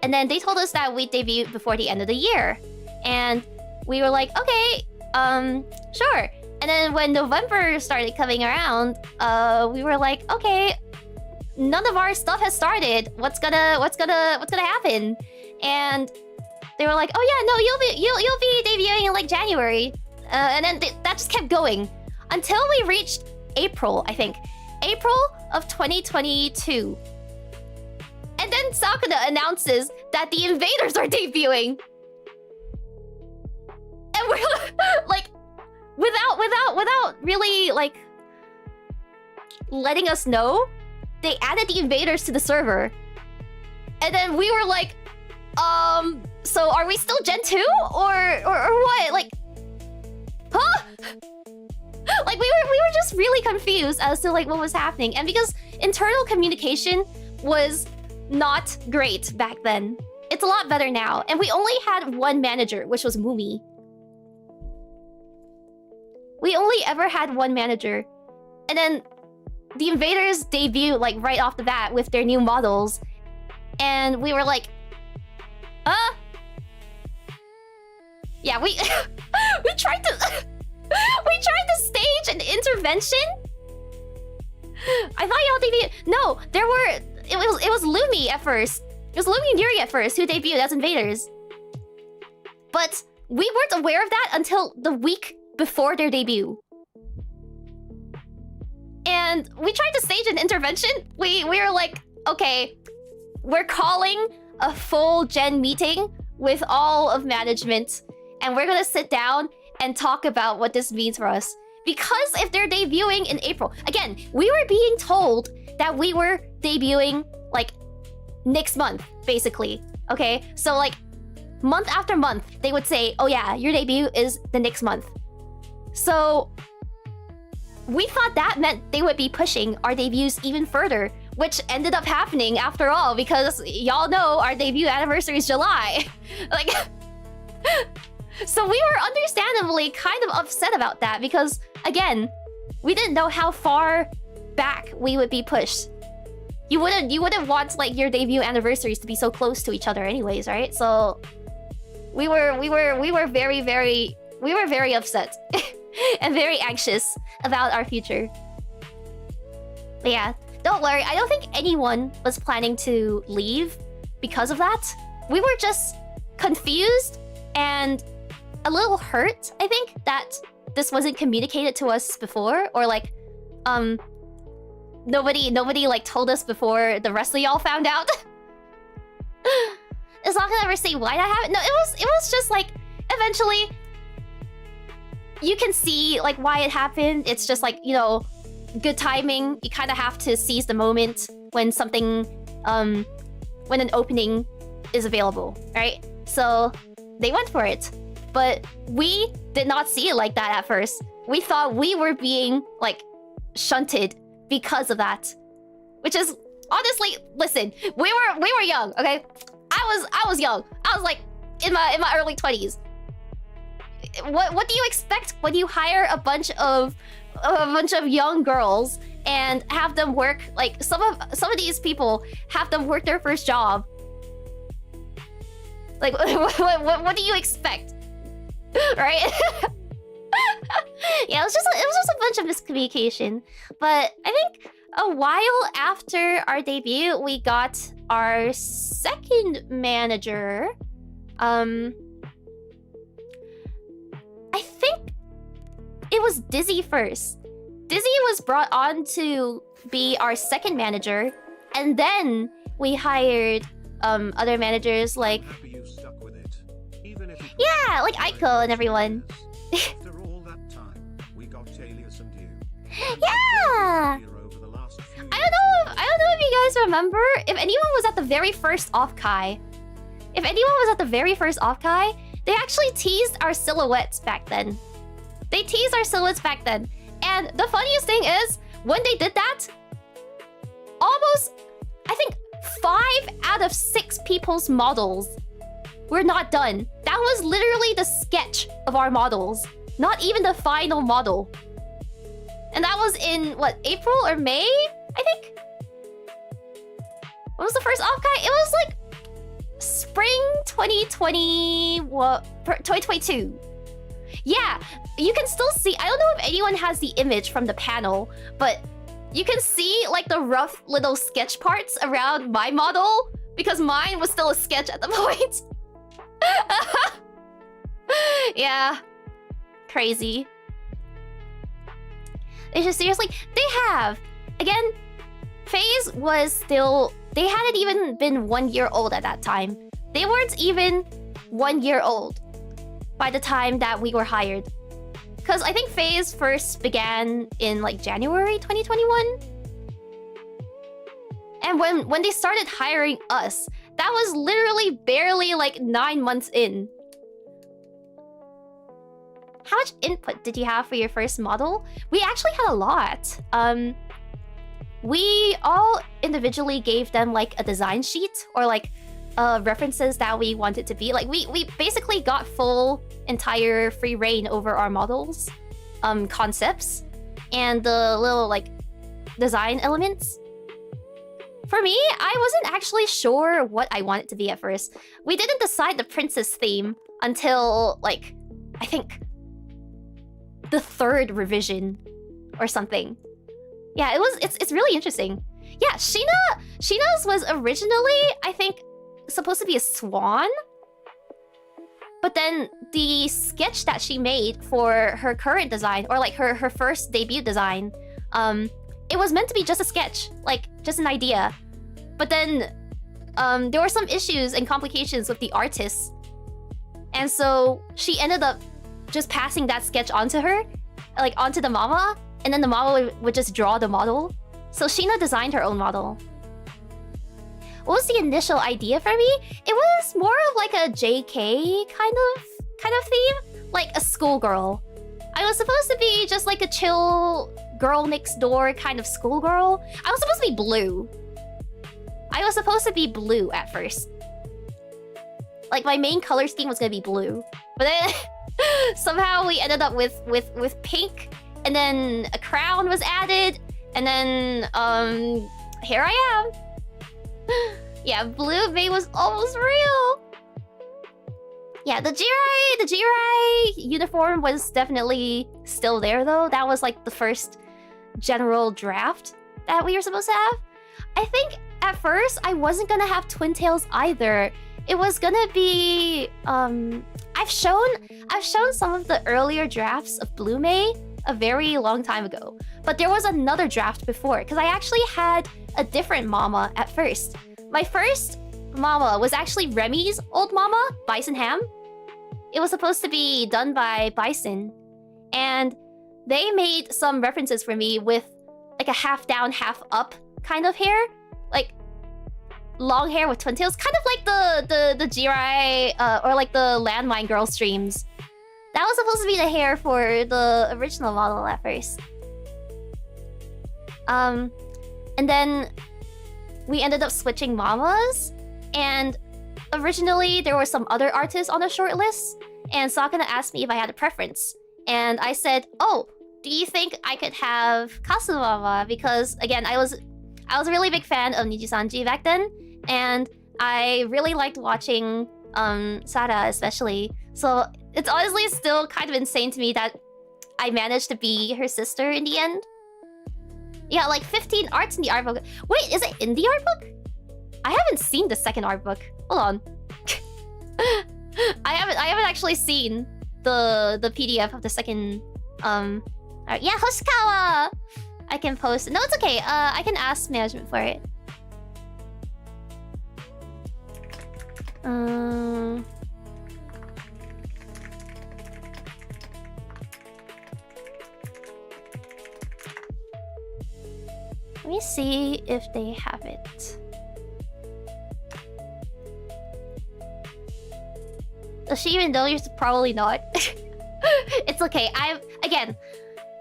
And then they told us that we'd debut before the end of the year. And we were like, okay, sure. And then when November started coming around, we were like, okay, none of our stuff has started. What's gonna happen? And they were like, oh yeah, no, you'll be debuting in like January. And then that just kept going until we reached April, I think. April of 2022. And then Sakuna announces that the Invaders are debuting. And we're like, without really like letting us know, they added the Invaders to the server. And then we were like, So are we still Gen 2 or what? Like, huh? Like we were just really confused as to like what was happening, and because internal communication was not great back then. It's a lot better now, and we only had one manager, which was Mumi. We only ever had one manager, and then the Invaders debuted like right off the bat with their new models, and we were like, yeah, we we tried to we tried to stage an intervention. I thought y'all debuted. No, there were. It was Lumi at first. It was Lumi and Yuri at first who debuted as Invaders. But we weren't aware of that until the week before their debut. And we tried to stage an intervention. We were like, okay, we're calling a full gen meeting with all of management, and we're gonna sit down and talk about what this means for us. Because if they're debuting in April, again, we were being told that we were debuting like next month, basically. Okay, so like month after month, they would say, oh yeah, your debut is the next month. So we thought that meant they would be pushing our debuts even further, which ended up happening after all, because y'all know our debut anniversary is July. Like, so we were understandably kind of upset about that because, again, we didn't know how far back we would be pushed. You wouldn't want like your debut anniversaries to be so close to each other, anyways, right? So we were very upset and very anxious about our future. But yeah, don't worry. I don't think anyone was planning to leave because of that. We were just confused and a little hurt, I think, that this wasn't communicated to us before, or like, nobody like told us before the rest of y'all found out. It's not gonna ever say why that happened. No, it was just like, eventually, you can see like why it happened. It's just like, you know, good timing. You kind of have to seize the moment when something, when an opening is available, right? So they went for it. But we did not see it like that at first. We thought we were being like shunted because of that, which is honestly, listen, we were young, okay? I was young. I was like in my early 20s. What do you expect when you hire a bunch of young girls and have them work, like some of these people have them work their first job? Like what do you expect? Right? Yeah, it was just a bunch of miscommunication. But I think a while after our debut, we got our second manager. I think it was Dizzy first. Dizzy was brought on to be our second manager, and then we hired other managers like, yeah, like 𝐼𝐸 and everyone. After all that time, we got Alias and you. Yeah. I don't know if you guys remember if anyone was at the very first 𝐒𝐿𝐴. If anyone was at the very first 𝐒𝐿𝐴, they actually teased our silhouettes back then. They teased our silhouettes back then. And the funniest thing is, when they did that, almost, I think 5 out of 6 people's models were not done. That was literally the sketch of our models, not even the final model. And that was in, what, April or May, I think? What was the first 𝐒𝐿𝐴? It was like spring 2020, what, 2022. Yeah, you can still see, I don't know if anyone has the image from the panel, but you can see like the rough little sketch parts around my model, because mine was still a sketch at the point. Yeah, crazy. They just seriously, they have. Again, FaZe was still, they hadn't even been 1 year old at that time. They weren't even 1 year old by the time that we were hired. Because I think FaZe first began in like January 2021. And when they started hiring us That was literally barely like 9 months in. How much input did you have for your first model? We actually had a lot. We all individually gave them like a design sheet or like references that we wanted to be. Like we basically got full entire free reign over our models, concepts, and the little like design elements. For me, I wasn't actually sure what I wanted to be at first. We didn't decide the princess theme until like, I think, the 3rd revision or something. Yeah, it's really interesting. Yeah, Sheena's was originally, I think, supposed to be a swan. But then the sketch that she made for her current design, or like her first debut design, it was meant to be just a sketch, like just an idea. But then there were some issues and complications with the artist. And so she ended up just passing that sketch onto her, like onto the mama, and then the mama would just draw the model. So Sheena designed her own model. What was the initial idea for me? It was more of like a JK kind of theme, like a schoolgirl. I was supposed to be just like a chill girl next door kind of schoolgirl. I was supposed to be blue. I was supposed to be blue at first. Like my main color scheme was gonna be blue, but then somehow we ended up with pink, and then a crown was added, and then here I am. Yeah, blue May was almost real. Yeah, the 𝐒𝐸 uniform was definitely still there though. That was like the first general draft that we were supposed to have. I think at first I wasn't gonna have twin tails either. It was gonna be I've shown some of the earlier drafts of Blue May a very long time ago. But there was another draft before, because I actually had a different mama at first. My first mama was actually Remy's old mama, Bison Ham. It was supposed to be done by Bison. And they made some references for me with like a half down, half up kind of hair. Like long hair with twin tails, kind of like the 𝐒𝐸 or like the Landmine Girl streams. That was supposed to be the hair for the original model at first. And then we ended up switching mamas, and originally there were some other artists on the shortlist, and Sakana asked me if I had a preference. And I said, oh, do you think I could have Kasumama? Because again, I was a really big fan of Nijisanji back then, and I really liked watching Sara especially. So it's honestly still kind of insane to me that I managed to be her sister in the end. Yeah, like 15 arts in the art book. Wait, is it in the art book? I haven't seen the second art book. Hold on. I haven't actually seen the PDF of the second art. Yeah, Hoshikawa! I can post. No, it's okay. I can ask management for it. Let me see if they have it. Does she even know? You're probably not. It's okay. Again,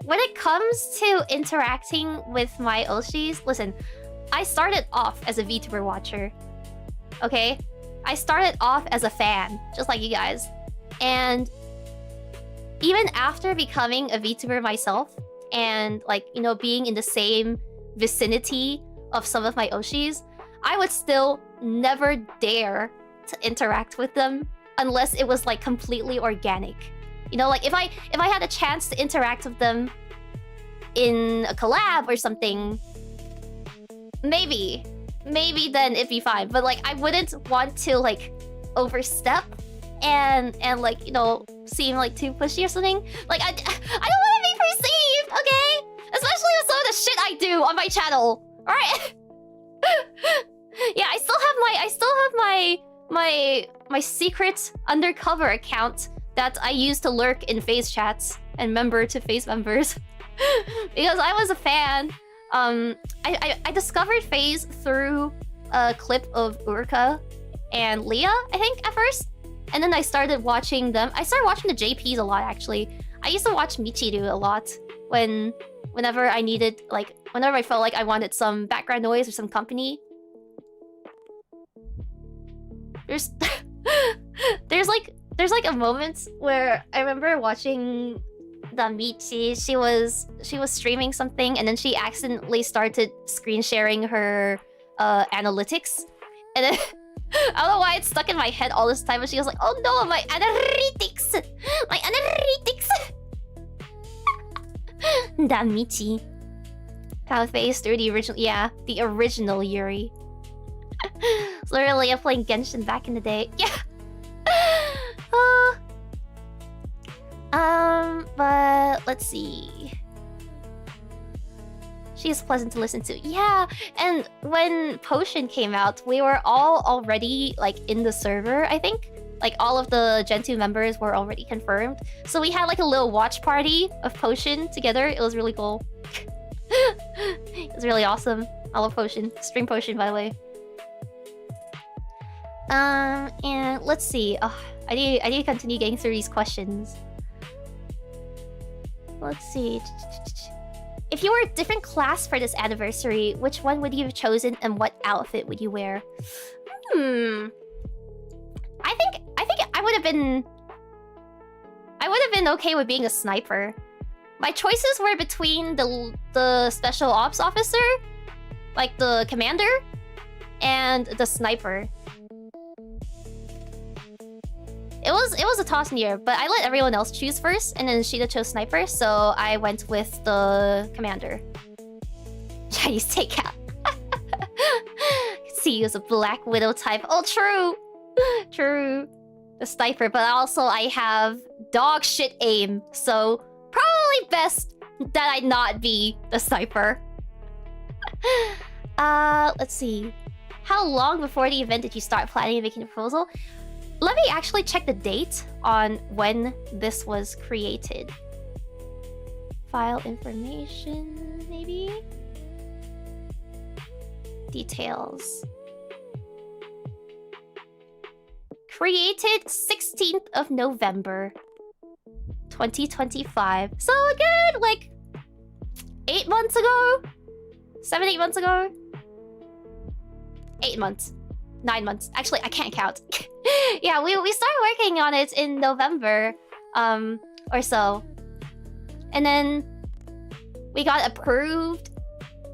when it comes to interacting with my Oshis, listen, I started off as a VTuber watcher. Okay? I started off as a fan, just like you guys. And even after becoming a VTuber myself, and like, you know, being in the same vicinity of some of my Oshis, I would still never dare to interact with them unless it was like completely organic. You know, like if I had a chance to interact with them in a collab or something, maybe then it'd be fine. But like I wouldn't want to like overstep and like, you know, seem like too pushy or something. Like I don't want to be perceived, okay? Especially with some of the shit I do on my channel. Alright? Yeah, I still have my secret undercover account that I use to lurk in FaZe chats and member to FaZe members. Because I was a fan. I discovered FaZe through a clip of Urka and Leah, I think, at first. And then I started watching them. I started watching the JPs a lot, actually. I used to watch Michiru a lot whenever I needed, like, whenever I felt like I wanted some background noise or some company. There's there's like a moment where I remember watching the Michi. She was streaming something, and then she accidentally started screen sharing her analytics, and then I don't know why it's stuck in my head all this time. But she was like, "Oh no, my analytics, my analytics." That Michi kind of phased through the original, yeah, the original Yuri. It's literally playing Genshin back in the day, yeah. But let's see. She is pleasant to listen to. Yeah, and when Potion came out, we were all already like in the server, I think. Like all of the Gen 2 members were already confirmed. So we had like a little watch party of Potion together. It was really cool. It was really awesome. I love Potion. Stream Potion, by the way. And let's see. Oh, I need to continue getting through these questions. Let's see. If you were a different class for this anniversary, which one would you have chosen and what outfit would you wear? I think I would have been okay with being a sniper. My choices were between the special ops officer, like the commander, and the sniper. It was a toss in the air, but I let everyone else choose first, and then Sheeta chose sniper, so I went with the commander. Chinese takeout. See, he was a Black Widow type. Oh, true, true. The sniper, but also I have dog shit aim, so probably best that I not be the sniper. Let's see. How long before the event did you start planning and making a proposal? Let me actually check the date on when this was created. File information, maybe? Details. Created 16th of November, 2025. So good, like 8 months ago? 7-8 months ago? 8 months. 9 months. Actually, I can't count. Yeah, we started working on it in November, or so. And then we got approved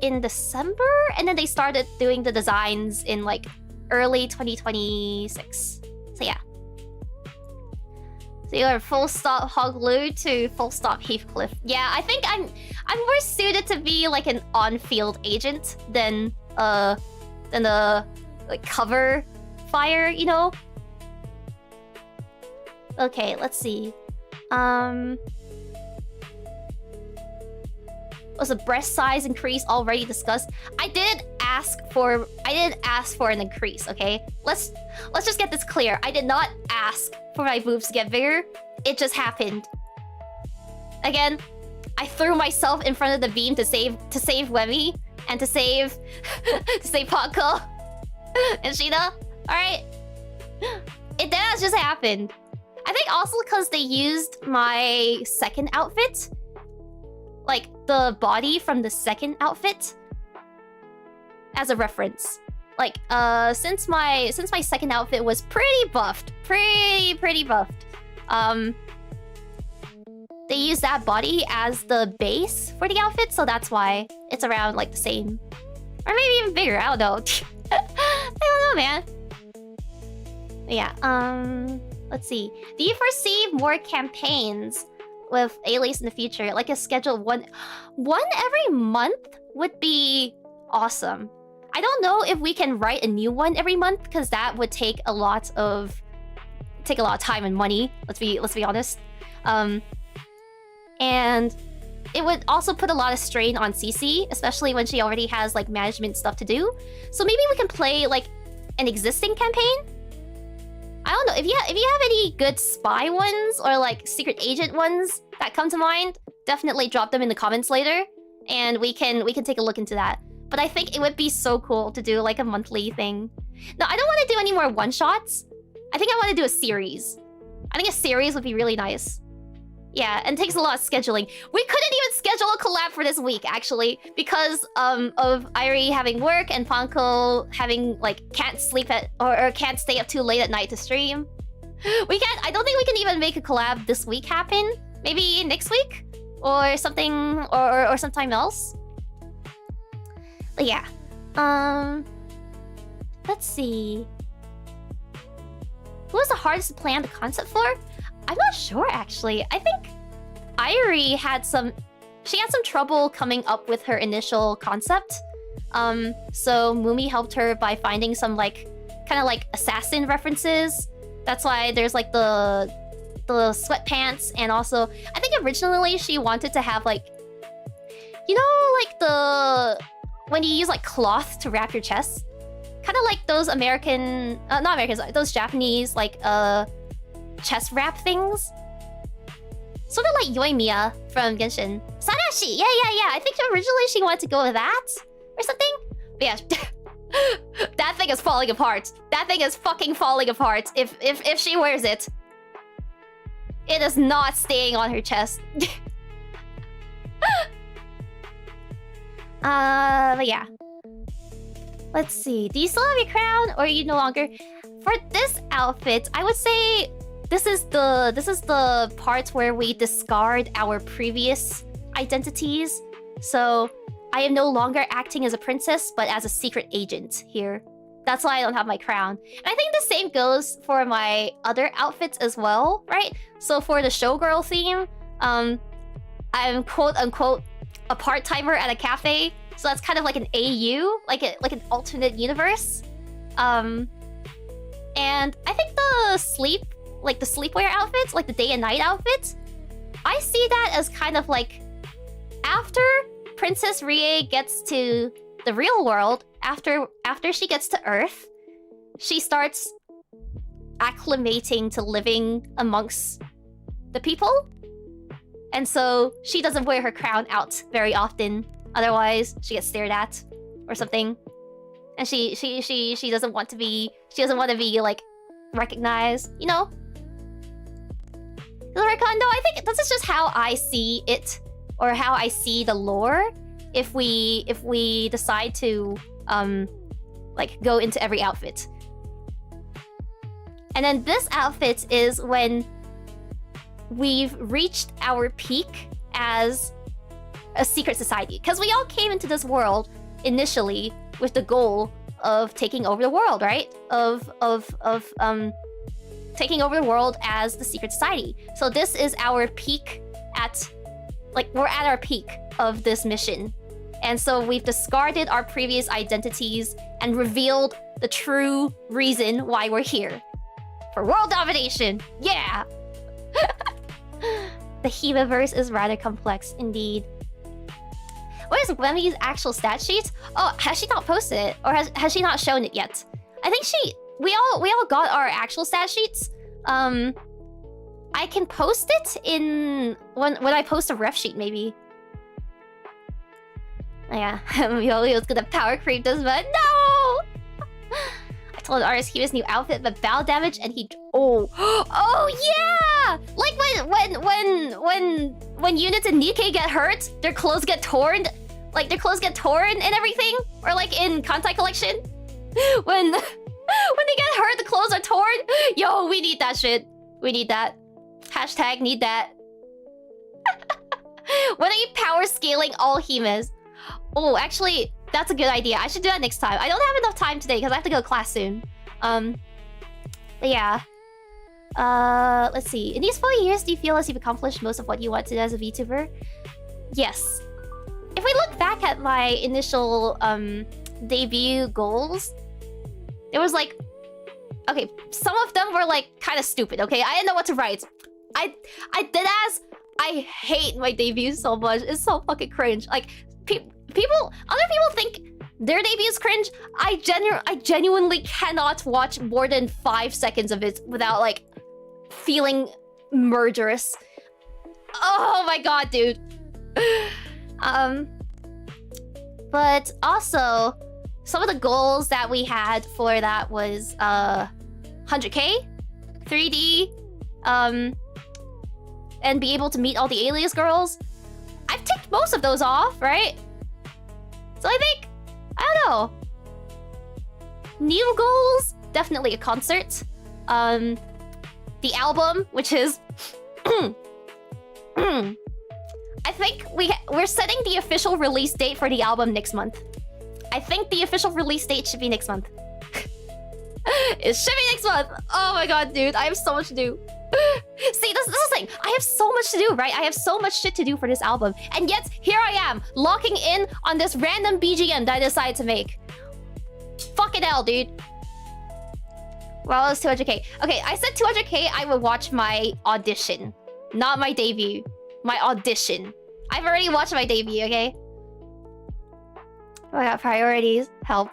in December, and then they started doing the designs in like early 2026. So yeah. So you're full stop Hoglu to full stop Heathcliff. Yeah, I think I'm more suited to be like an on-field agent than a like cover fire, you know? Okay, let's see. Was a breast size increase already discussed? I did ask for an increase, okay? Let's just get this clear. I did not ask for my boobs to get bigger. It just happened. Again, I threw myself in front of the beam to save Wemmy and to save Podko and Sheeta. Alright. It does just happened. I think also because they used my second outfit. Like the body from the second outfit as a reference. Like since my second outfit was pretty buffed. Pretty buffed. They used that body as the base for the outfit, so that's why it's around like the same. Or maybe even bigger, I don't know. I don't know, man. But yeah, let's see. Do you foresee more campaigns with Alias in the future? Like a scheduled one every month would be awesome. I don't know if we can write a new one every month, because that would take a lot of time and money. Let's be honest. And it would also put a lot of strain on CC, especially when she already has like management stuff to do. So maybe we can play like an existing campaign. I don't know if you have any good spy ones or like secret agent ones that come to mind. Definitely drop them in the comments later, and we can take a look into that. but I think it would be so cool to do like a monthly thing. No, I don't want to do any more one-shots. I think I want to do a series. I think a series would be really nice. Yeah, and takes a lot of scheduling. We couldn't even schedule a collab for this week, actually, because of Irie having work and Panko having, like, can't sleep at... or can't stay up too late at night to stream. We can't... I don't think we can even make a collab this week happen. Maybe next week? Or something... or sometime else? But yeah. Let's see... Who was the hardest to plan the concept for? I'm not sure, actually. I think Irie had some... She had some trouble coming up with her initial concept. So Mumi helped her by finding some, like, kind of like assassin references. That's why there's, like, the sweatpants, and also... I think originally she wanted to have, like... You know, like, the... When you use, like, cloth to wrap your chest? Kind of like those American... not Americans, those Japanese, like, chest wrap things. Sort of like Yoimiya from Genshin. Sanashi! Yeah. I think originally she wanted to go with that or something. But yeah. That thing is falling apart. That thing is fucking falling apart if she wears it. It is not staying on her chest. But yeah. Let's see. Do you still have your crown or are you no longer? For this outfit, I would say this is the part where we discard our previous identities. So I am no longer acting as a princess, but as a secret agent here. That's why I don't have my crown. And I think the same goes for my other outfits as well, right? So for the showgirl theme, I'm quote-unquote a part-timer at a cafe. So that's kind of like an AU, like an alternate universe. And I think the sleepwear outfits, like the day and night outfits, I see that as kind of like after Princess Rie gets to the real world, after she gets to Earth, she starts acclimating to living amongst the people. And so she doesn't wear her crown out very often. Otherwise, she gets stared at or something. And she doesn't want to be like recognized, you know? Does that work, Kondo? I think this is just how I see it, or how I see the lore. If we decide to like go into every outfit. And then this outfit is when we've reached our peak as a secret society. Because we all came into this world initially with the goal of taking over the world, right? Of taking over the world as the secret society. So this is our peak at... Like, we're at our peak of this mission. And so we've discarded our previous identities and revealed the true reason why we're here. For world domination! Yeah! The Himiverse is rather complex, indeed. What is Wemmy's actual stat sheet? Oh, has she not posted it? Or has she not shown it yet? I think we all got our actual stat sheets. I can post it in... When I post a ref sheet, maybe. Oh, yeah, Yoli was gonna power creep this, but no! I told the artist he was new outfit, but bow damage, and he... Oh, yeah! Like when units in Nikkei get hurt, their clothes get torn. Like their clothes get torn and everything, or like in Kantai Collection, when they get hurt, the clothes are torn. Yo, we need that shit. We need that. Hashtag need that. When are you power scaling all Himes? Oh, actually, that's a good idea. I should do that next time. I don't have enough time today because I have to go to class soon. But yeah. Let's see. In these 4 years, do you feel as you've accomplished most of what you wanted as a VTuber? Yes. If we look back at my initial debut goals, it was like... Okay, some of them were like kind of stupid, okay? I didn't know what to write. I I hate my debut so much. It's so fucking cringe. Like, other people think their debut is cringe. I genuinely cannot watch more than 5 seconds of it without like feeling murderous. Oh my god, dude. But also, some of the goals that we had for that was 100k, 3D, and be able to meet all the alias girls. I've ticked most of those off, right? So I think, I don't know. New goals, definitely a concert. The album, which is I think we're setting the official release date for the album next month. I think the official release date should be next month. It should be next month. Oh my god, dude, I have so much to do. See, this is the thing. I have so much to do, right? I have so much shit to do for this album. And yet, here I am, locking in on this random BGM that I decided to make. Fucking hell, dude. Well, it's 200k. Okay, I said 200k, I would watch my audition. Not my debut. My audition. I've already watched my debut, okay? Oh my god, priorities. Help.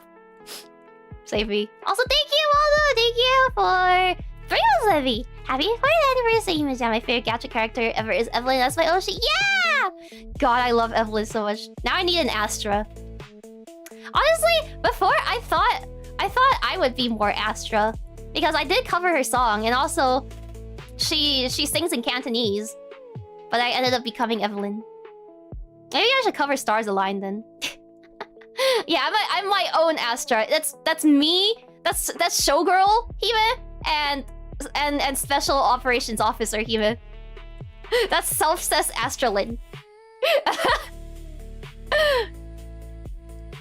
Save me. Also, thank you, Waldo! Thank you for... Frios Levy! Happy 4th anniversary, Himemiya! My favorite gacha character ever is Evelyn. That's my Oshi. Yeah! God, I love Evelyn so much. Now I need an Astra. Honestly, before I thought I would be more Astra. Because I did cover her song, and also she sings in Cantonese. But I ended up becoming Evelyn. Maybe I should cover Stars Align then. Yeah, I'm my own Astra. That's me. That's showgirl Hime and special operations officer Hime. That's self-cess Astralin.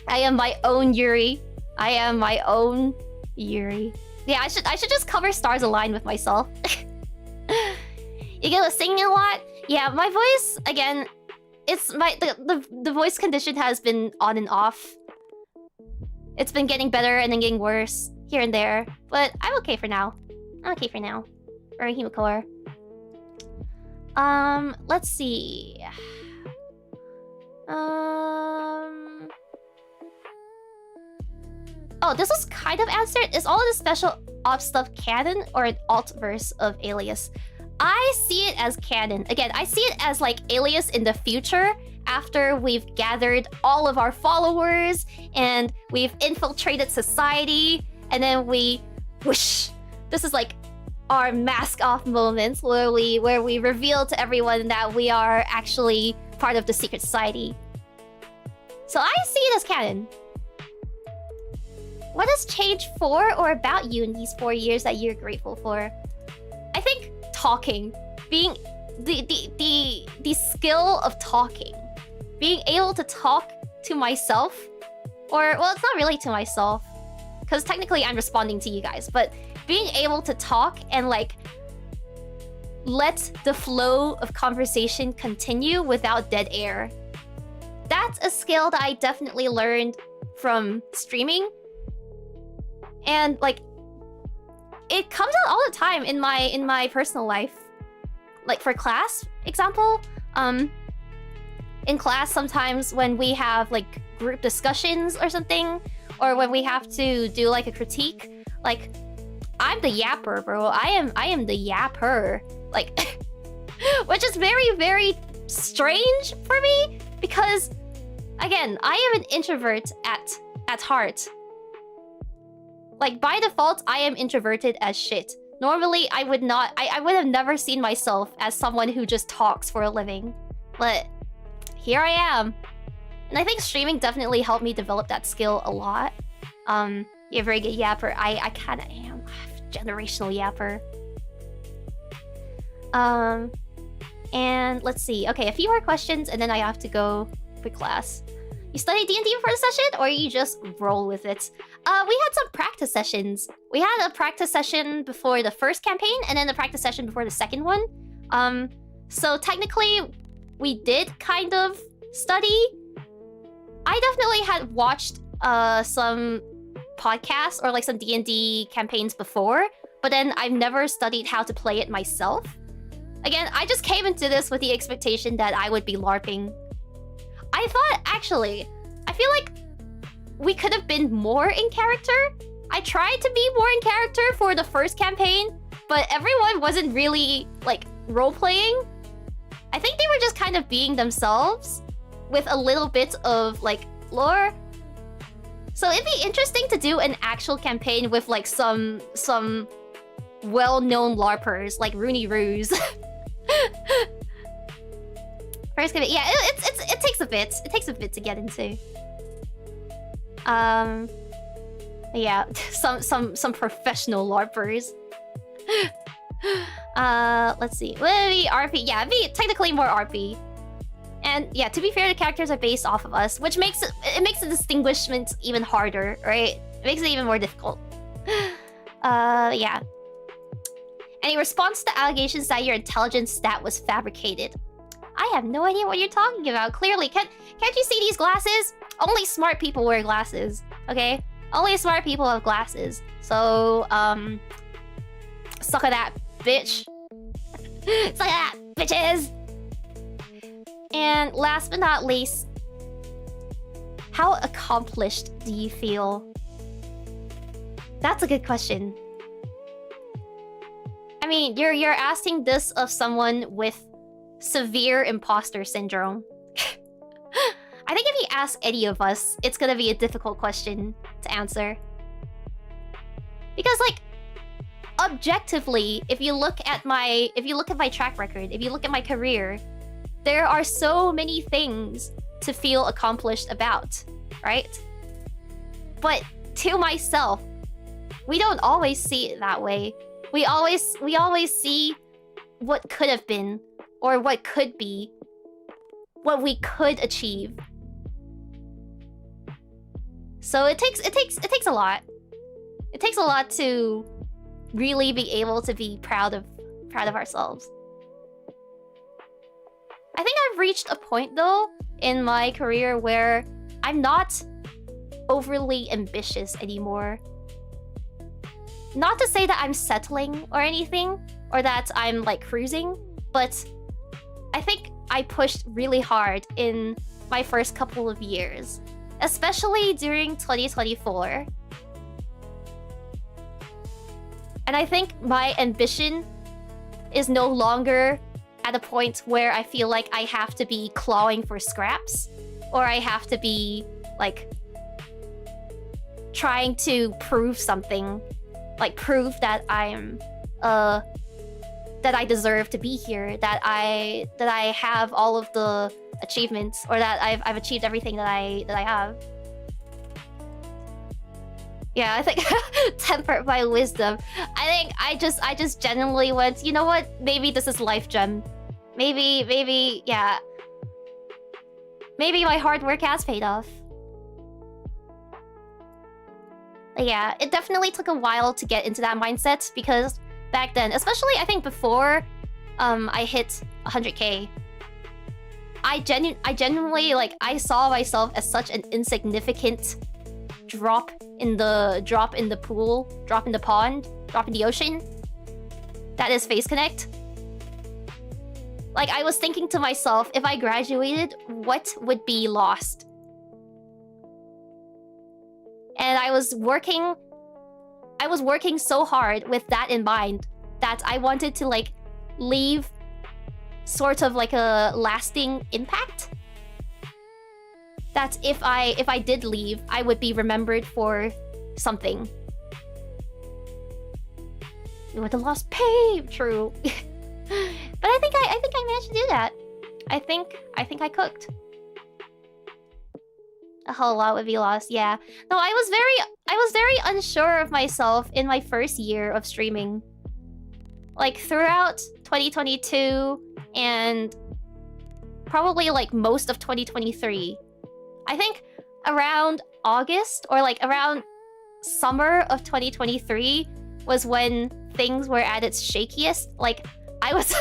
I am my own Yuri. I am my own Yuri. Yeah, I should just cover Stars Align with myself. You get singing a lot? Yeah, my voice again. It's the voice condition has been on and off. It's been getting better and then getting worse here and there, but I'm okay for now. I'm okay for now. Or Hemacore. Let's see. Oh, this was kind of answered. Is all of the special ops stuff canon or an alt verse of Alias? I see it as canon. Again, I see it as like Alias in the future after we've gathered all of our followers and we've infiltrated society, and then we whoosh. This is like our mask off moments where we reveal to everyone that we are actually part of the secret society. So I see it as canon. What has changed for or about you in these 4 years that you're grateful for? I think talking, being the skill of talking, being able to talk to myself, or well, it's not really to myself, because technically I'm responding to you guys, but being able to talk and like let the flow of conversation continue without dead air. That's a skill that I definitely learned from streaming. And like it comes out all the time in my personal life. Like for class example, in class sometimes when we have like group discussions or something, or when we have to do like a critique, like I'm the yapper, bro. I am the yapper. Like which is very, very strange for me because again, I am an introvert at heart. Like by default, I am introverted as shit. Normally, I would have never seen myself as someone who just talks for a living. But here I am. And I think streaming definitely helped me develop that skill a lot. You're a very good yapper. I kinda am. Generational yapper. And let's see. Okay, a few more questions and then I have to go for class. You study D&D before the session, or you just roll with it? We had some practice sessions. We had a practice session before the first campaign, and then a practice session before the second one. So technically, we did kind of study. I definitely had watched some podcasts or like some D&D campaigns before, but then I've never studied how to play it myself. Again, I just came into this with the expectation that I would be LARPing. I thought, actually, I feel like we could have been more in character. I tried to be more in character for the first campaign, but everyone wasn't really, like, role-playing. I think they were just kind of being themselves with a little bit of, like, lore. So it'd be interesting to do an actual campaign with like some well-known LARPers like Rooney Roos. First, yeah, it takes a bit. It takes a bit to get into. Yeah, some professional LARPers. Let's see. Maybe RP. Yeah, it'd be technically more RP. And yeah, to be fair, the characters are based off of us, which makes it makes the distinguishment even harder, right? It makes it even more difficult. Yeah. Any response to allegations that your intelligence stat was fabricated? I have no idea what you're talking about. Clearly, can't you see these glasses? Only smart people wear glasses, okay? Only smart people have glasses. So, suck at that, bitch. Suck at that, bitches! And last but not least, how accomplished do you feel? That's a good question. I mean, you're asking this of someone with severe imposter syndrome. I think if you ask any of us, it's gonna be a difficult question to answer. Because like, objectively, if you look at my track record, if you look at my career, there are so many things to feel accomplished about, right? But to myself, we don't always see it that way. We always see what could have been, or what could be, what we could achieve. So it takes a lot. It takes a lot to really be able to be proud of ourselves. I think I've reached a point though in my career where I'm not overly ambitious anymore. Not to say that I'm settling or anything, or that I'm like cruising, but I think I pushed really hard in my first couple of years, especially during 2024. And I think my ambition is no longer at a point where I feel like I have to be clawing for scraps, or I have to be like trying to prove something, like prove that I'm that I deserve to be here, that I have all of the achievements, or that I've achieved everything that I have. Yeah, I think tempered by wisdom. I think I just genuinely went, you know what? Maybe this is life gem. Maybe, yeah. Maybe my hard work has paid off. But yeah, it definitely took a while to get into that mindset, because back then, especially I think before I hit 100k, I genuinely, like, I saw myself as such an insignificant drop in the pool, drop in the pond, drop in the ocean. That is Face Connect. Like, I was thinking to myself, if I graduated, what would be lost? And I was working so hard with that in mind that I wanted to like leave sort of like a lasting impact. That if I did leave, I would be remembered for something. You would have lost pay, true. But I think I managed to do that. I think I cooked. A whole lot would be lost, yeah. No, I was very unsure of myself in my first year of streaming. Like throughout 2022 and probably like most of 2023. I think around August or like around summer of 2023 was when things were at its shakiest. Like I was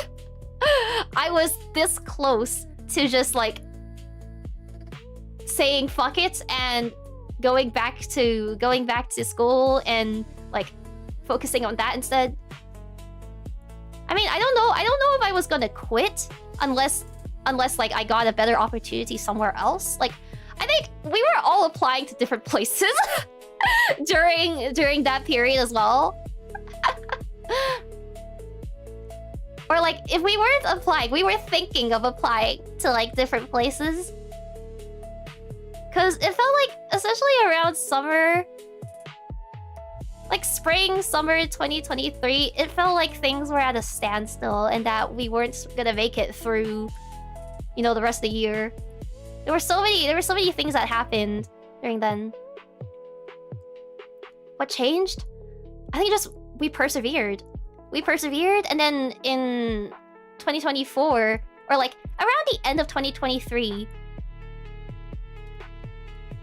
this close to just like saying fuck it and going back to school and like focusing on that instead. I mean, I don't know if I was gonna quit unless like I got a better opportunity somewhere else. Like I think we were all applying to different places during that period as well. Or like if we weren't applying, we were thinking of applying to like different places. Because it felt like, especially around summer, like spring, summer 2023, it felt like things were at a standstill and that we weren't gonna make it through, you know, the rest of the year. There were so many things that happened during then. What changed? I think just we persevered. We persevered, and then in 2024, or like around the end of 2023,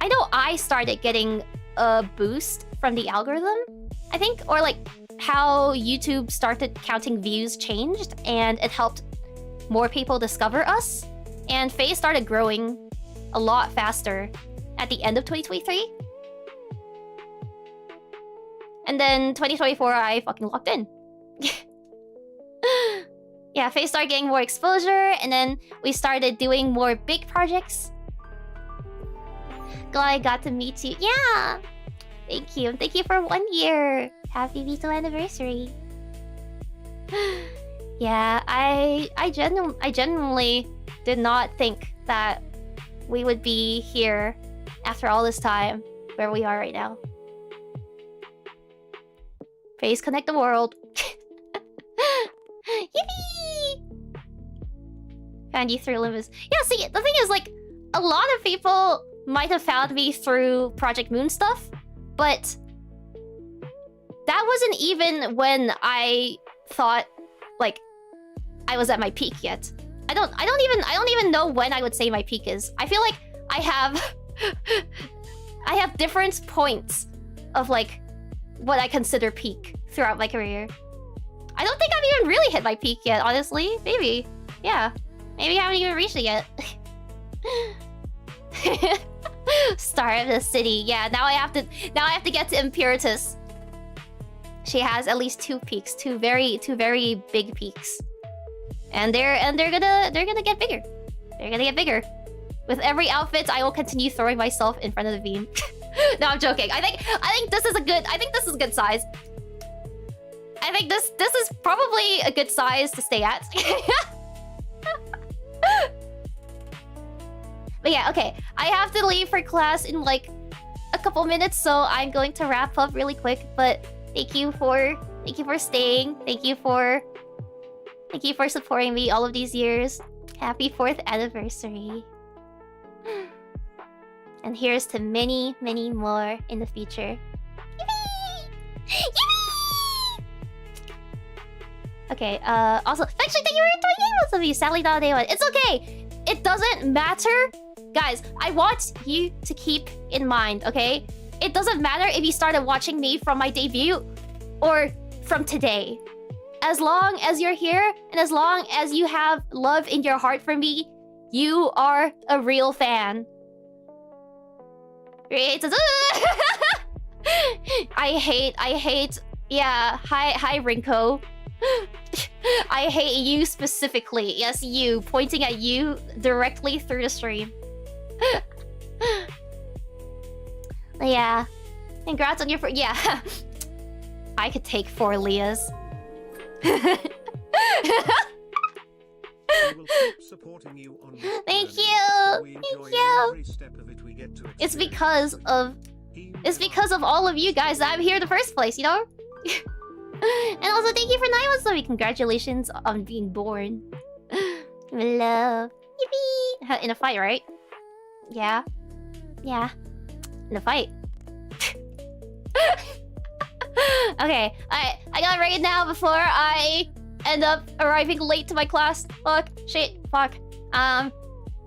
I know I started getting a boost from the algorithm, I think, or like how YouTube started counting views changed, and it helped more people discover us, and Faye started growing a lot faster at the end of 2023. And then 2024, I fucking locked in. Yeah, Faye started getting more exposure, and then we started doing more big projects. Glad I got to meet you. Yeah! Thank you. Thank you for 1 year. Happy Vito anniversary. Yeah, I genuinely did not think that we would be here after all this time where we are right now. Face connect the world. Yippee! Found you through Olympus. Yeah, see, the thing is, like, a lot of people might have found me through Project Moon stuff, but that wasn't even when I thought, like, I was at my peak yet. I don't even know when I would say my peak is. I feel like I have different points of like what I consider peak throughout my career. I don't think I've even really hit my peak yet, honestly. Maybe. Yeah. Maybe I haven't even reached it yet. Star of the city. Yeah, now I have to get to Imperatus. She has at least 2 peaks, two very big peaks. And they're gonna get bigger. They're gonna get bigger. With every outfit, I will continue throwing myself in front of the beam. No, I'm joking. I think this is a good size. I think this is probably a good size to stay at. But yeah, okay. I have to leave for class in like a couple minutes, so I'm going to wrap up really quick. But thank you for staying. Thank you for supporting me all of these years. Happy 4th anniversary. And here's to many, many more in the future. Yippee! Yippee! Okay, also, actually, thank you for 28 months of you. Sadly, not day one. It's okay. It doesn't matter. Guys, I want you to keep in mind, okay? It doesn't matter if you started watching me from my debut or from today. As long as you're here and as long as you have love in your heart for me, you are a real fan. I hate, yeah, hi Rinko. I hate you specifically. Yes, you, pointing at you directly through the stream. Yeah. Congrats on your yeah. I could take 4 Leahs. We will keep supporting you on this Thank journey. you. We Thank enjoy you. every step of it we get to It's experience. because of all of you guys that I'm here in the first place, you know? And also thank you for 9 months, Zoe. Congratulations on being born. Love. Yippee! In a fight, right? Yeah. Yeah. In a fight. Okay. I gotta raid now before I end up arriving late to my class. Fuck. Shit. Fuck.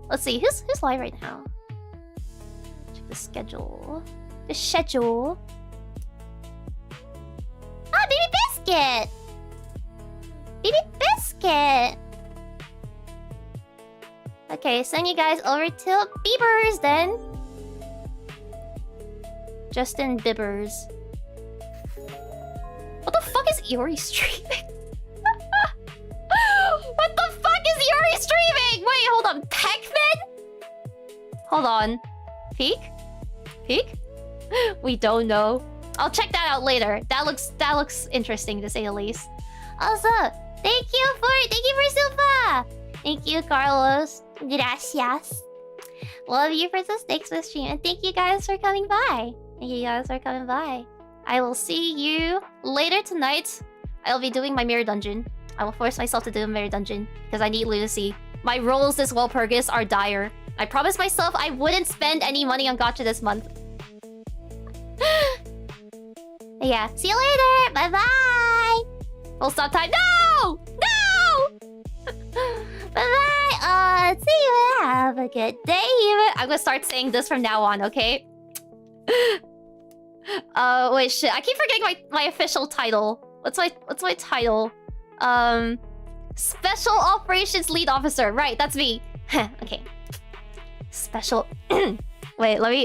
Let's see. Who's live right now? Check the schedule. The schedule. Ah, Baby Biscuit! Baby Biscuit! Okay, send you guys over to Biebers then. Justin Biebers. What the fuck is Iori streaming? What the fuck is Iori streaming? Wait, hold on. Pac-Man? Hold on. Peek? Peek? We don't know. I'll check that out later. That looks interesting to say the least. Also, thank you for Silva. Thank you, Carlos. Gracias. Love you for the stakes with stream. And thank you guys for coming by. Thank you guys for coming by. I will see you later tonight. I'll be doing my mirror dungeon. I will force myself to do a mirror dungeon because I need Lunacy. My rolls this Walpurgis are dire. I promised myself I wouldn't spend any money on gacha this month. Yeah, see you later. Bye bye. Full stop time. No! No! Bye bye. See you. Have a good day. I'm gonna start saying this from now on, okay? Wait, shit. I keep forgetting my official title. What's my title? Special Operations Lead Officer. Right, that's me. Okay. Special. Wait, let me.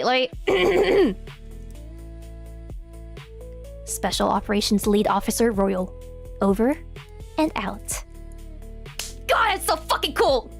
Special Operations Lead Officer Royal. Over and out. God, it's so fucking cool!